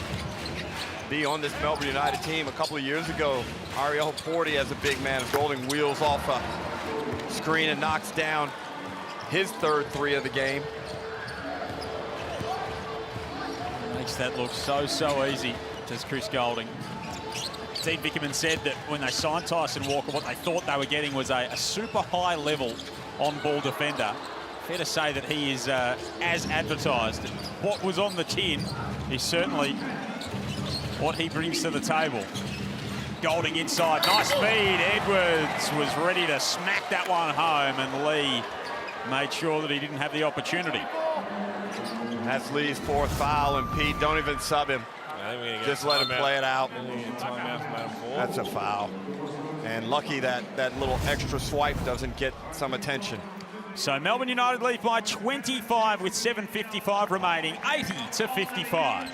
be on this Melbourne United team. A couple of years ago, Ariel Porty as a big man, Golding wheels off a screen and knocks down his third 3 of the game. Makes that look so easy, does Chris Golding. Dean Vickerman said that when they signed Tyson Walker, what they thought they were getting was a super high level on-ball defender. Fair to say that he is as advertised. What was on the tin is certainly what he brings to the table. Golding inside, nice speed. Edwards was ready to smack that one home, and Lee made sure that he didn't have the opportunity. That's Lee's 4th foul, and Pete, don't even sub him. Just let him play it out. That's a foul. And lucky that little extra swipe doesn't get some attention. So Melbourne United lead by 25 with 7:55 remaining, 80-55.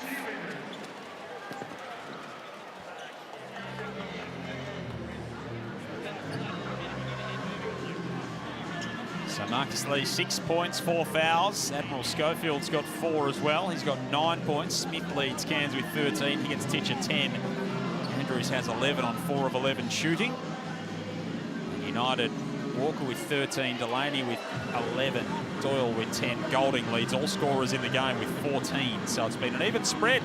So Marcus Lee, 6 points, 4 fouls. Admiral Schofield's got 4 as well. He's got 9 points. Smith leads Cairns with 13. He gets Titcher 10. Andrews has 11 on 4 of 11 shooting. United, Walker with 13, Delaney with 11, Doyle with 10. Golding leads all scorers in the game with 14. So it's been an even spread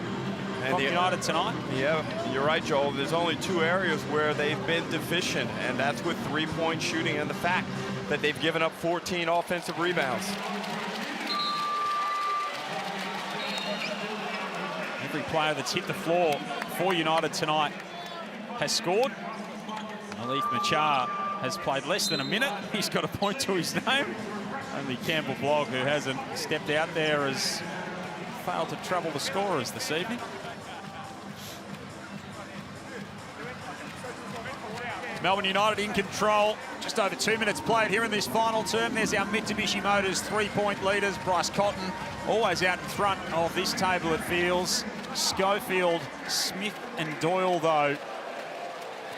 from United tonight. Yeah, you're right, Joel. There's only 2 areas where they've been deficient, and that's with 3-point shooting and the fact that they've given up 14 offensive rebounds. Every player that's hit the floor for United tonight has scored. Alif Machar has played less than a minute. He's got a point to his name. Only Campbell Blogg, who hasn't stepped out there, has failed to trouble the scorers this evening. Melbourne United in control. Just over 2 minutes played here in this final term. There's our Mitsubishi Motors 3-point leaders. Bryce Cotton always out in front of this table, it feels. Schofield, Smith and Doyle, though,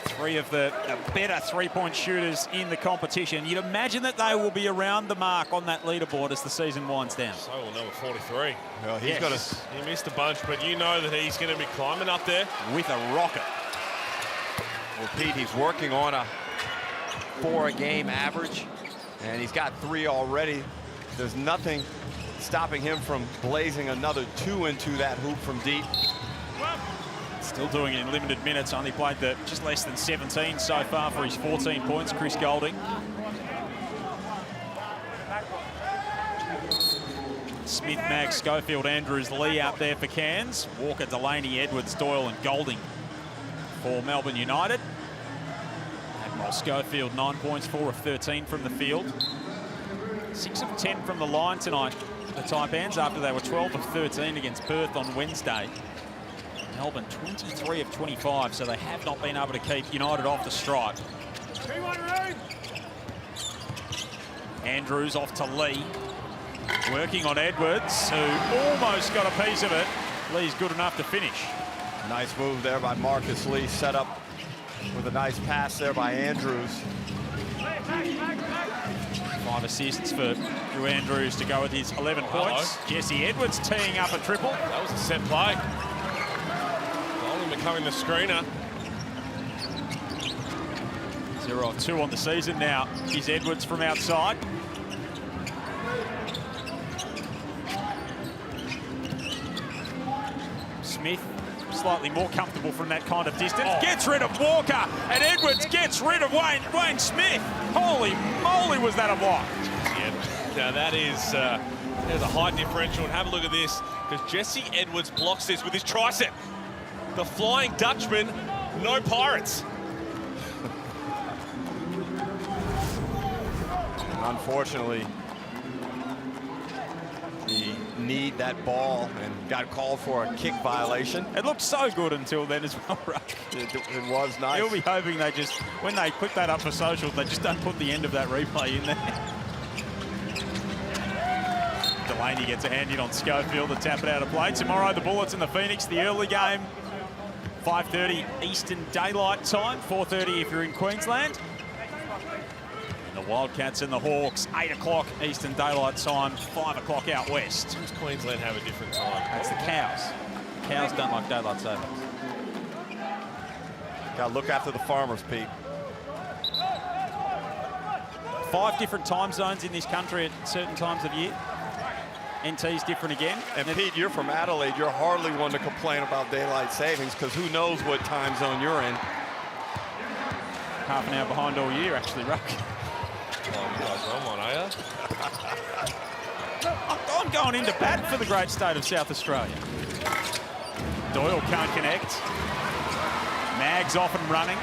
3 of the better 3-point shooters in the competition. You'd imagine that they will be around the mark on that leaderboard as the season winds down. So will number 43. Well, He missed a bunch, but you know that he's going to be climbing up there with a rocket. Well, Pete, he's working on a 4-a-game average, and he's got 3 already. There's nothing stopping him from blazing another 2 into that hoop from deep. Still doing it in limited minutes. Only played just less than 17 so far for his 14 points, Chris Golding. Smith, Mag, Schofield, Andrews, Lee out there for Cairns. Walker, Delaney, Edwards, Doyle and Golding for Melbourne United. Admiral Schofield, 9 points, 4 of 13 from the field. 6 of 10 from the line tonight for the Taipans after they were 12 of 13 against Perth on Wednesday. Melbourne 23 of 25, so they have not been able to keep United off the stripe. Andrews off to Lee. Working on Edwards, who almost got a piece of it. Lee's good enough to finish. Nice move there by Marcus Lee, set up with a nice pass there by Andrews. 5 assists for Drew Andrews to go with his 11 points. Jesse Edwards teeing up a triple. That was a set play. Golding becoming the screener. 0 of 2 on the season now. Here's Edwards from outside. Smith slightly more comfortable from that kind of distance. Gets rid of Walker, and Edwards gets rid of Wayne Smith. Holy moly, was that a block? Yeah, now that is there's a height differential, and have a look at this, because Jesse Edwards blocks this with his tricep. The Flying Dutchman, no Pirates. Unfortunately, he need that ball and got called for a kick violation. It looked so good until then as well, right? It was nice. You'll be hoping they just, when they put that up for socials, they just don't put the end of that replay in there. Delaney gets a hand in on Schofield to tap it out of play. Tomorrow, the Bullets and the Phoenix, the early game, 5:30 Eastern Daylight Time, 4:30 if you're in Queensland. The Wildcats and the Hawks, 8 o'clock Eastern Daylight Time, 5 o'clock out west. Does Queensland have a different time? That's the Cows. Cows don't like daylight savings. Got to look after the farmers, Pete. 5 different time zones in this country at certain times of year. NT's different again. And Pete, you're from Adelaide. You're hardly one to complain about daylight savings because who knows what time zone you're in. Half an hour behind all year, actually, Ruck. Oh, you guys are on one, are you? I'm going into bat for the great state of South Australia. Doyle can't connect. Mag's off and running.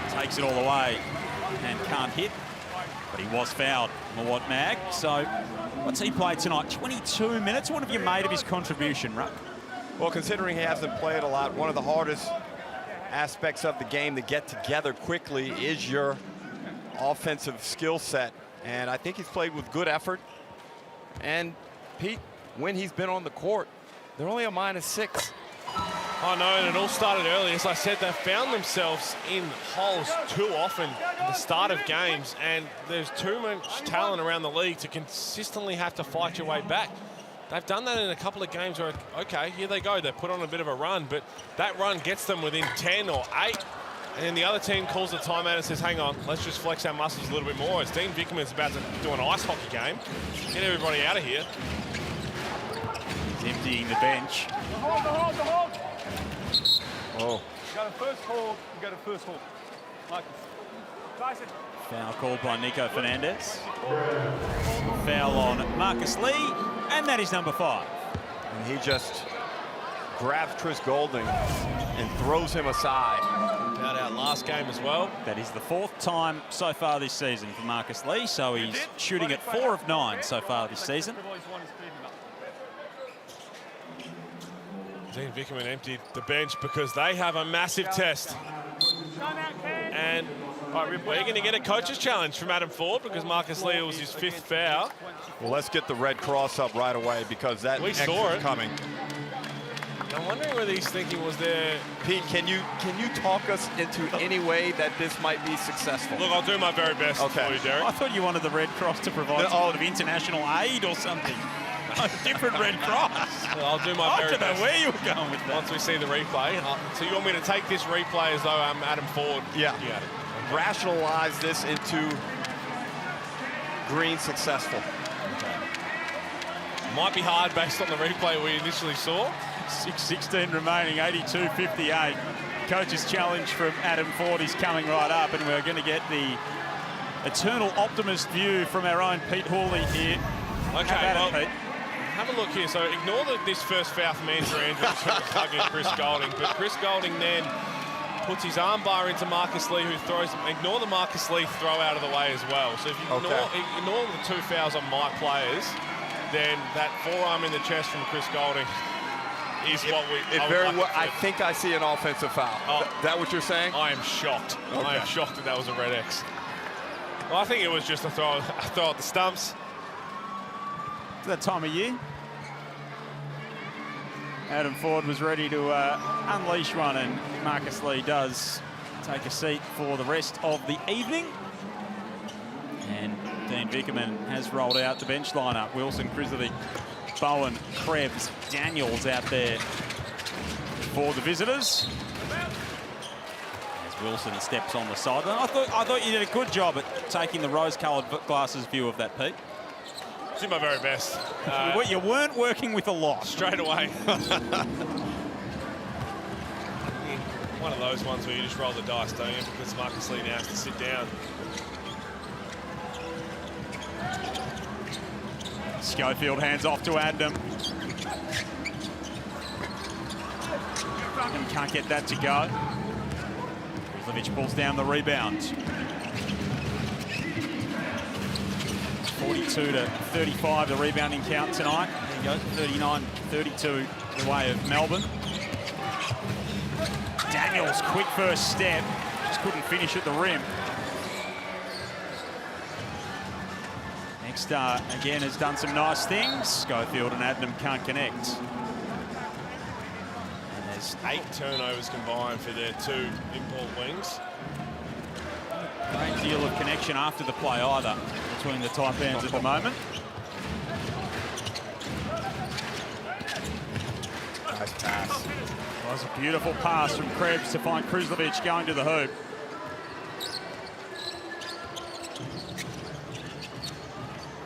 Takes it all the way and can't hit. But he was fouled, Mawat Mag. So what's he played tonight? 22 minutes. What have you made of his contribution, Ruck? Well, considering he hasn't played a lot, one of the hardest aspects of the game to get together quickly is your offensive skill set. And I think he's played with good effort. And Pete, when he's been on the court, they're only a -6. I know, and it all started early. As I said, they found themselves in holes too often at the start of games, and there's too much talent around the league to consistently have to fight your way back. They've done that in a couple of games where, okay, here they go. They put on a bit of a run, but that run gets them within 10 or 8. And then the other team calls the timeout and says, hang on, let's just flex our muscles a little bit more. As Dean Vickerman's about to do an ice hockey game. Get everybody out of here. He's emptying the bench. The hold. Oh. You go to first hold, you go to first hold. Like Tyson. Foul called by Nico Fernandez. Foul on Marcus Lee, and that is number 5. And he just grabs Chris Golding and throws him aside. Fouled out last game as well. That is the 4th time so far this season for Marcus Lee, so he's shooting at 4 of 9 so far this season. Dean Vickerman emptied the bench because they have a massive test. And we're going to get a coach's challenge from Adam Ford because Marcus Lee was his 5th foul. Well, let's get the red cross up right away because that We saw it coming. I'm wondering whether he's thinking was there. Pete, can you talk us into any way that this might be successful? Look, I'll do my very best for you, Derek. I thought you wanted the Red Cross to provide some sort of international aid or something. A different Red Cross. I'll do my very best. I don't know where you were going with that. Once we see the replay. So you want me to take this replay as though I'm Adam Ford? Yeah. Rationalize this into green successful. Might be hard based on the replay we initially saw. 6:16 remaining, 82-58. Coach's challenge from Adam Ford is coming right up, and we're going to get the eternal optimist view from our own Pete Hawley here. Okay, well, have a look here. So ignore this first foul from Andrew Andrews who was hugging Chris Golding, but Chris Golding then puts his arm bar into Marcus Lee, who throws. Ignore the Marcus Lee throw out of the way as well. So if you ignore the 2 fouls on my players, then that forearm in the chest from Chris Golding is what we. I think I see an offensive foul. Is that what you're saying? I am shocked. Okay. I am shocked that was a red X. Well, I think it was just a throw at the stumps. It's that time of year. Adam Ford was ready to unleash one, and Marcus Lee does take a seat for the rest of the evening. And Dean Vickerman has rolled out the bench lineup. Wilson, Krizovic, Bowen, Krebs, Daniels out there for the visitors. As Wilson steps on the sideline. I thought you did a good job at taking the rose-coloured glasses view of that, Pete. Did my very best. You weren't working with a lot. Straight away. One of those ones where you just roll the dice, don't you? Because Marcus Lee now has to sit down. Schofield hands off to Adam. And can't get that to go. Krizovic pulls down the rebound. 42-35, the rebounding count tonight. There you go, 39-32 the way of Melbourne. Daniels, quick first step. Just couldn't finish at the rim. Next again has done some nice things. Schofield and Adnam can't connect. And there's 8 turnovers combined for their 2 import wings. Great deal of connection after the play either between the Taipans at the moment. Nice pass. That was a beautiful pass from Krebs to find Krizovic going to the hoop.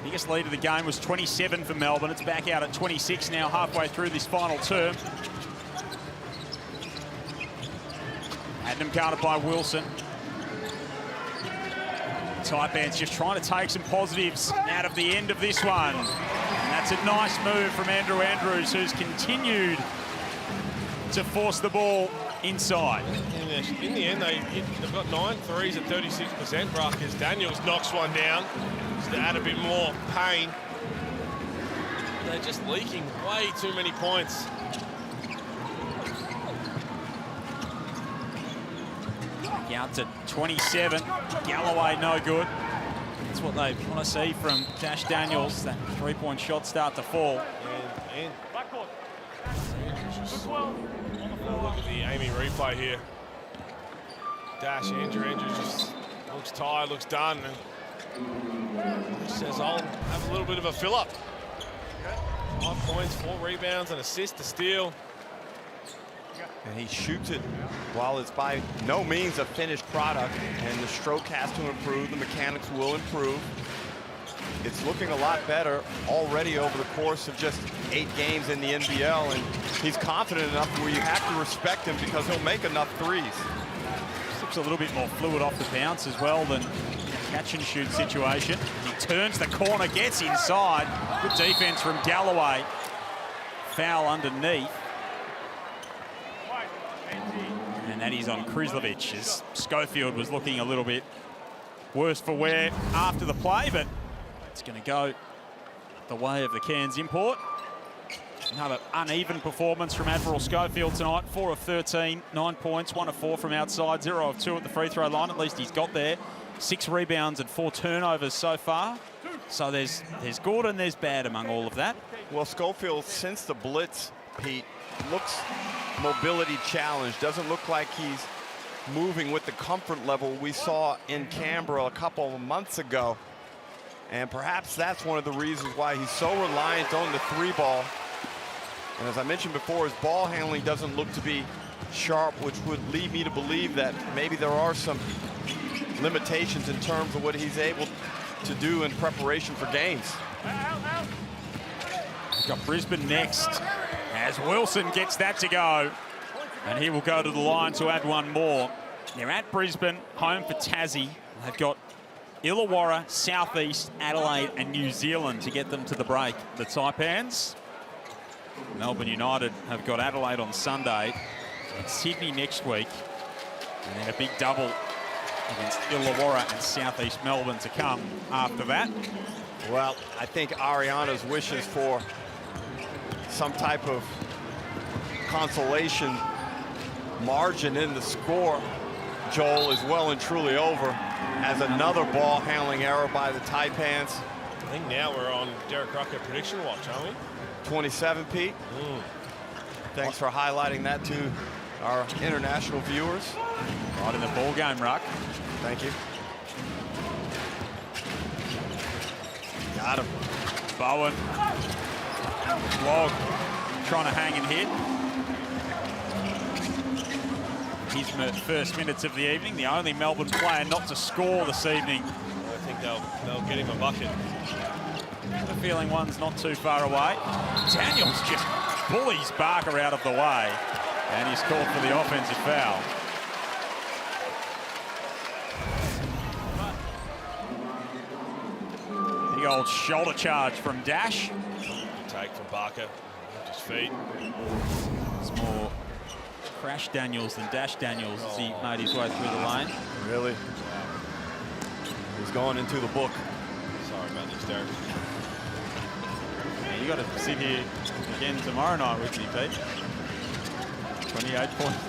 The Biggest lead of the game was 27 for Melbourne. It's back out at 26 now, halfway through this final term. Adnam guarded by Wilson. Taipans just trying to take some positives out of the end of this one. And that's a nice move from Andrew Andrews, who's continued to force the ball inside. In the end, they've got 9 threes at 36%, Brock, as Daniels knocks one down just to add a bit more pain. They're just leaking way too many points. Out to 27. Galloway no good. That's what they want to see from Dash Daniels. That three-point shot start to fall. And look at the Amy replay here. Dash Andrews just looks tired, looks done, and says, "I'll have a little bit of a fill-up." 5 points, 4 rebounds, an assist, a steal. And he shoots it while it's by no means a finished product, and the stroke has to improve, the mechanics will improve. It's looking a lot better already over the course of just 8 games in the NBL, and he's confident enough where you have to respect him because he'll make enough threes. Looks a little bit more fluid off the bounce as well than a catch and shoot situation. He turns the corner, gets inside. Good defense from Galloway. Foul underneath. And that is on Krislovic, as Schofield was looking a little bit worse for wear after the play, but it's going to go the way of the Cairns import. Another uneven performance from Admiral Schofield tonight. 4 of 13, 9 points, 1 of 4 from outside, 0 of 2 at the free throw line. At least he's got there. 6 rebounds and 4 turnovers so far. So there's good and there's bad among all of that. Well, Schofield, since the blitz, Pete, looks mobility challenged. Doesn't look like he's moving with the comfort level we saw in Canberra a couple of months ago. And perhaps that's one of the reasons why he's so reliant on the 3-ball. And as I mentioned before, his ball handling doesn't look to be sharp, which would lead me to believe that maybe there are some limitations in terms of what he's able to do in preparation for games. We've got Brisbane next, as Wilson gets that to go. And he will go to the line to add one more. They're at Brisbane, home for Tassie. They've got Illawarra, South East, Adelaide and New Zealand to get them to the break. The Taipans, Melbourne United have got Adelaide on Sunday and Sydney next week. And then a big double against Illawarra and South East Melbourne to come after that. Well, I think Ariana's wishes for some type of consolation margin in the score, Joel, is well and truly over as another ball handling error by the Taipans. I think now we're on Derek Rucker prediction watch, aren't we? 27, Pete. Thanks for highlighting that to our international viewers. Right in the ball game, Ruck. Thank you. Got him. Bowen. Log trying to hang and hit. His first minutes of the evening, the only Melbourne player not to score this evening. I think they'll get him a bucket. I have a feeling one's not too far away. Daniels just bullies Barker out of the way, and he's called for the offensive foul. Big old shoulder charge from Dash. Take from Barker, his feet. It's more Crash Daniels than Dash Daniels as he made his way through the lane. Really? He's going into the book. Sorry about this, Derek. You got to sit here again tomorrow night with me, Pete. 28 points.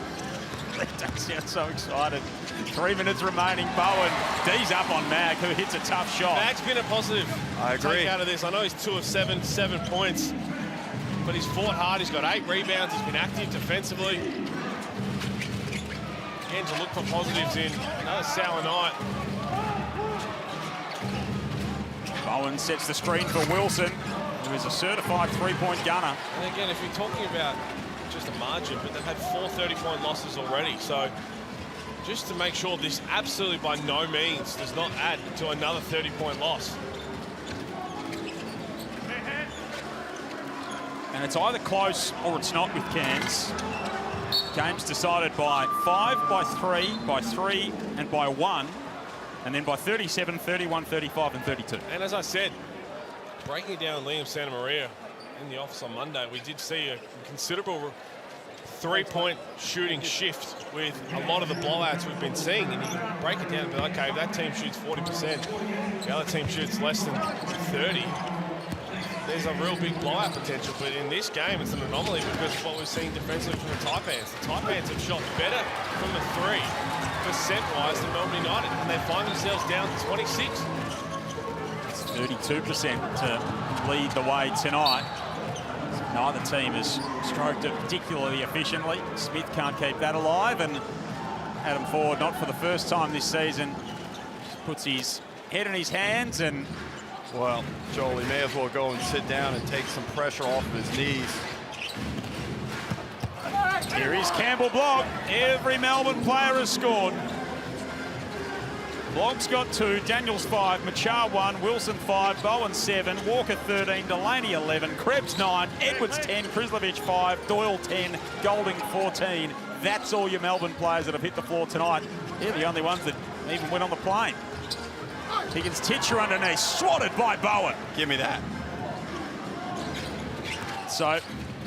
They don't sound so excited. 3 minutes remaining. Bowen, D's up on Mag, who hits a tough shot. Mag's been a positive. I agree. Take out of this. I know he's 2 of 7, 7 points, but he's fought hard. He's got 8 rebounds. He's been active defensively. Again, to look for positives in another sour night. Bowen sets the screen for Wilson, who is a certified 3-point gunner. And again, if you're talking about just a margin, but they've had 4 30-point losses already. So just to make sure this absolutely by no means does not add to another 30-point loss. And it's either close or it's not with Cairns. Game's decided by 5, by 3, by 3, and by 1. And then by 37, 31, 35, and 32. And as I said, breaking down Liam Santa Maria in the office on Monday, we did see a considerable three-point shooting shift with a lot of the blowouts we've been seeing. And you can break it down and be like, okay, if that team shoots 40%, the other team shoots less than 30, there's a real big blowout potential. But in this game, it's an anomaly because of what we're seeing defensively from the Taipans. The Taipans have shot better from the 3 percent-wise than Melbourne United, and they find themselves down to 26. It's 32% to lead the way tonight. Neither team has stroked it particularly efficiently. Smith can't keep that alive, and Adam Ford, not for the first time this season, just puts his head in his hands. And well, Joel, he may as well go and sit down and take some pressure off of his knees. here is Campbell Blogg. Every Melbourne player has scored. Blogg's got 2, Daniels 5, Machar 1, Wilson 5, Bowen 7, Walker 13, Delaney 11, Krebs 9, Edwards 10, Krislovich 5, Doyle 10, Golding 14. That's all your Melbourne players that have hit the floor tonight. They're the only ones that even went on the plane. Higgins Titcher underneath, swatted by Bowen. Give me that. So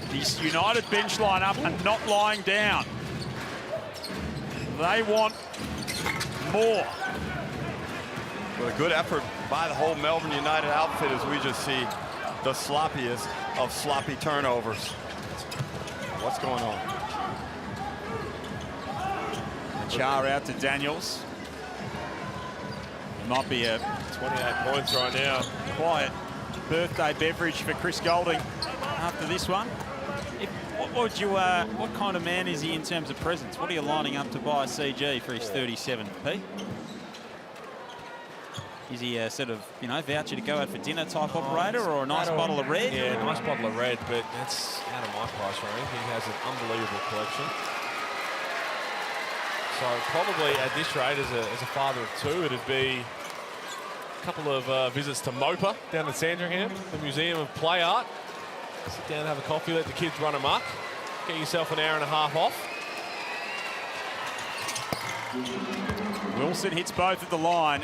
this United bench lineup are not lying down. They want more. With a good effort by the whole Melbourne United outfit as we just see the sloppiest of sloppy turnovers. What's going on? Char out to Daniels. It might be a 28 points right now. Quiet birthday beverage for Chris Golding after this one. What kind of man is he in terms of presents? What are you lining up to buy a CG for his 37, Pete? Is he a sort of, you know, voucher to go out for dinner type operator, or a nice bottle of red? Yeah, nice bottle of red, but that's out of my price range. He has an unbelievable collection. So probably at this rate, as a father of 2, it'd be a couple of visits to Mopa down in Sandringham, the Museum of Play Art. Sit down and have a coffee, let the kids run amok. Get yourself an hour and a half off. Wilson hits both at the line,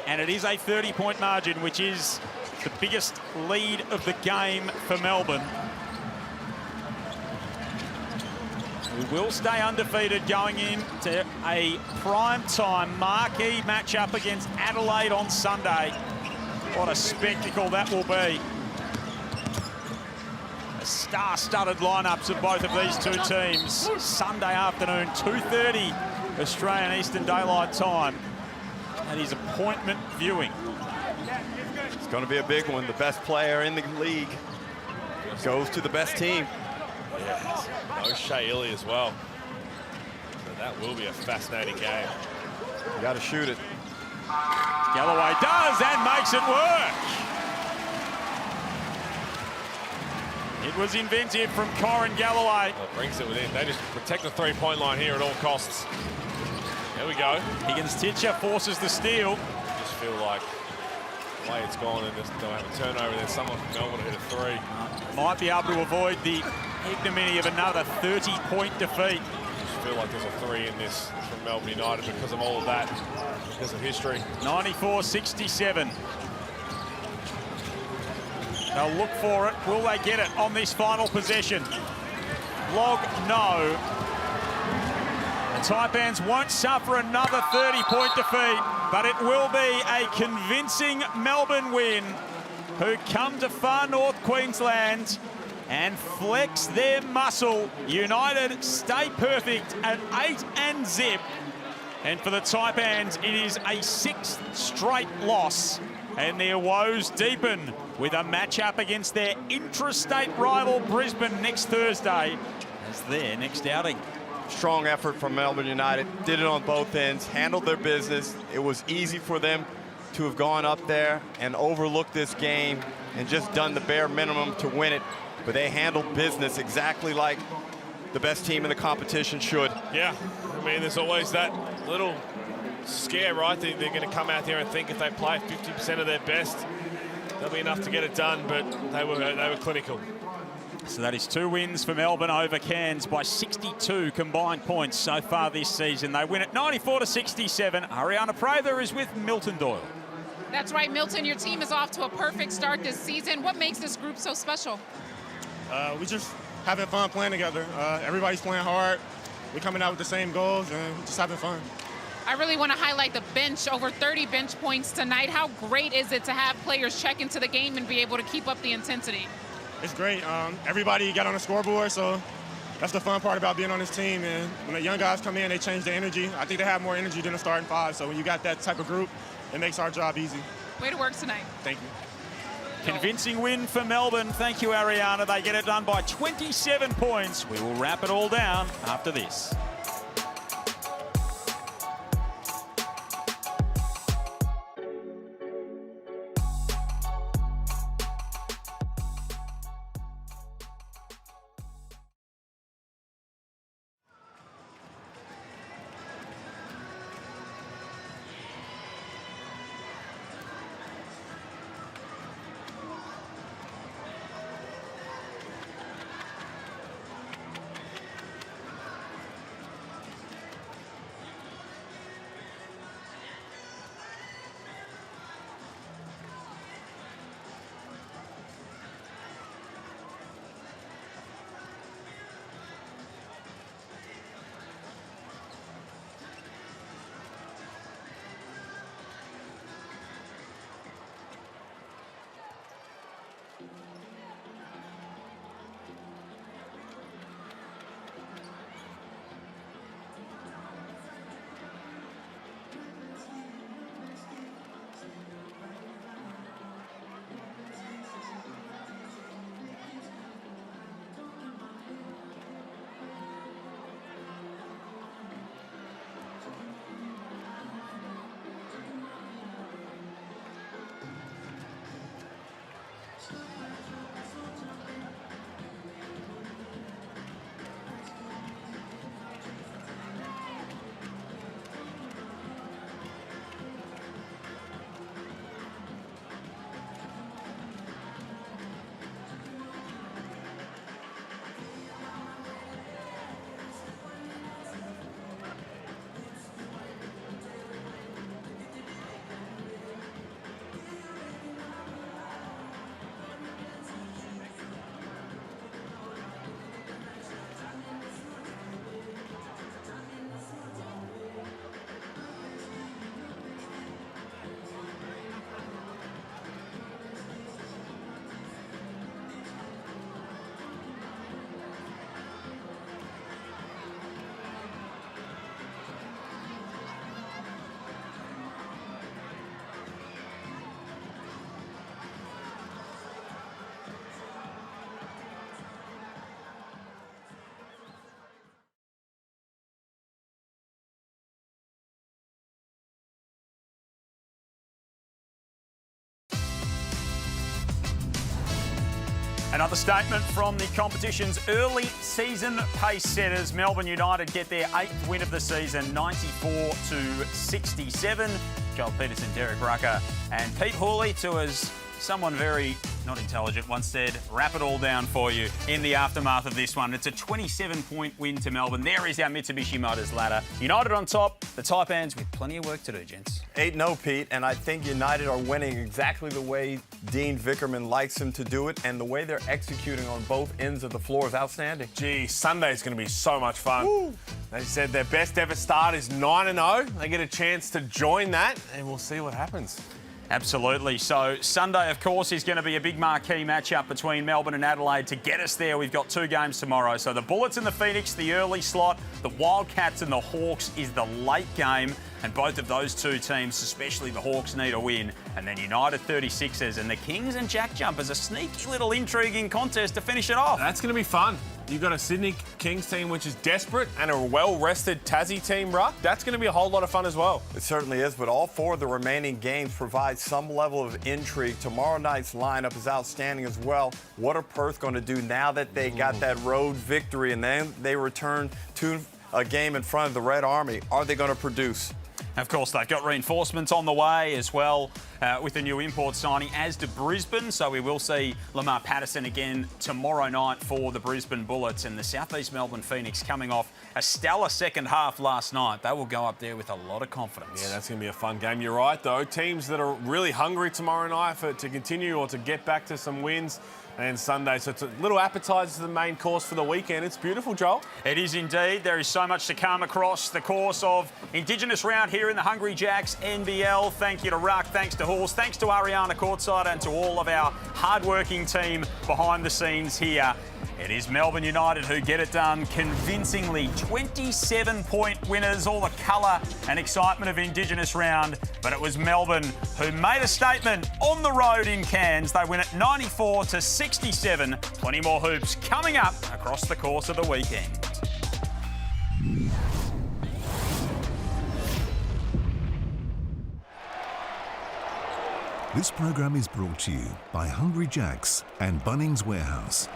and it is a 30-point margin, which is the biggest lead of the game for Melbourne. We will stay undefeated going into a prime-time marquee matchup against Adelaide on Sunday. What a spectacle that will be. Star-studded lineups of both of these two teams. Sunday afternoon, 2:30 Australian Eastern Daylight Time. That is appointment viewing. It's going to be a big one. The best player in the league goes to the best team. Yes, no Shea Illy as well. So that will be a fascinating game. You got to shoot it. Galloway does and makes it work. It was inventive from Corin Galloway. Well, brings it within. They just protect the three-point line here at all costs. There we go. Higgins Titcher forces the steal. I just feel like the way it's gone, and they'll have a turnover. There's someone from Melbourne to hit a 3. Might be able to avoid the ignominy of another 30-point defeat. I just feel like there's a 3 in this from Melbourne United because of all of that, because of history. 94-67. They'll look for it. Will they get it on this final possession? Log, no. The Taipans won't suffer another 30-point defeat, but it will be a convincing Melbourne win, who come to far north Queensland and flex their muscle. United stay perfect at 8-0. And for the Taipans, it is a 6th straight loss. And their woes deepen with a matchup against their intrastate rival Brisbane next Thursday as their next outing. Strong effort from Melbourne United. Did it on both ends, handled their business. It was easy for them to have gone up there and overlooked this game and just done the bare minimum to win it. But they handled business exactly like the best team in the competition should. Yeah, I mean, there's always that little scare, right? They're going to come out there and think if they play 50% of their best, they'll be enough to get it done, but they were clinical. So that is 2 wins for Melbourne over Cairns by 62 combined points so far this season. They win at 94-67. Ariana Prather is with Milton Doyle. That's right, Milton. Your team is off to a perfect start this season. What makes this group so special? We just having fun playing together. Everybody's playing hard. We're coming out with the same goals and just having fun. I really want to highlight the bench, over 30 bench points tonight. How great is it to have players check into the game and be able to keep up the intensity? It's great. Everybody got on the scoreboard, so that's the fun part about being on this team. And when the young guys come in, they change the energy. I think they have more energy than the starting 5, so when you got that type of group, it makes our job easy. Way to work tonight. Thank you. Convincing win for Melbourne. Thank you, Ariana. They get it done by 27 points. We will wrap it all down after this. Another statement from the competition's early season pace setters. Melbourne United get their 8th win of the season, 94-67. Joel Peterson, Derek Rucker and Pete Hawley, to, as someone very not intelligent once said, wrap it all down for you in the aftermath of this one. It's a 27-point win to Melbourne. There is our Mitsubishi Motors ladder. United on top, the Taipans with plenty of work to do, gents. 8-0, Pete, and I think United are winning exactly the way Dean Vickerman likes them to do it, and the way they're executing on both ends of the floor is outstanding. Gee, Sunday's going to be so much fun. Woo. They said their best ever start is 9-0. They get a chance to join that, and we'll see what happens. Absolutely. So Sunday, of course, is going to be a big marquee matchup between Melbourne and Adelaide. To get us there, we've got 2 games tomorrow. So the Bullets and the Phoenix, the early slot. The Wildcats and the Hawks is the late game. And both of those 2 teams, especially the Hawks, need a win. And then United 36ers and the Kings and Jack Jumpers, a sneaky little intriguing contest to finish it off. That's going to be fun. You've got a Sydney Kings team which is desperate and a well-rested Tassie team, Ruck. That's going to be a whole lot of fun as well. It certainly is, but all 4 of the remaining games provide some level of intrigue. Tomorrow night's lineup is outstanding as well. What are Perth going to do now that they got that road victory and then they return to a game in front of the Red Army? Are they going to produce? Of course, they've got reinforcements on the way as well. with a new import signing, as to Brisbane. So we will see Lamar Patterson again tomorrow night for the Brisbane Bullets, and the South East Melbourne Phoenix coming off a stellar second half last night. They will go up there with a lot of confidence. Yeah, that's going to be a fun game. You're right, though. Teams that are really hungry tomorrow night to continue or to get back to some wins. And Sunday, so it's a little appetizer to the main course for the weekend. It's beautiful, Joel. It is indeed. There is so much to come across the course of Indigenous round here in the Hungry Jacks NBL. Thank you to Ruck, thanks to Halls, thanks to Ariana Courtside, and to all of our hard-working team behind the scenes here. It is Melbourne United who get it done convincingly. 27-point winners, all the colour and excitement of Indigenous round. But it was Melbourne who made a statement on the road in Cairns. They win it 94-67. Plenty more hoops coming up across the course of the weekend. This program is brought to you by Hungry Jacks and Bunnings Warehouse.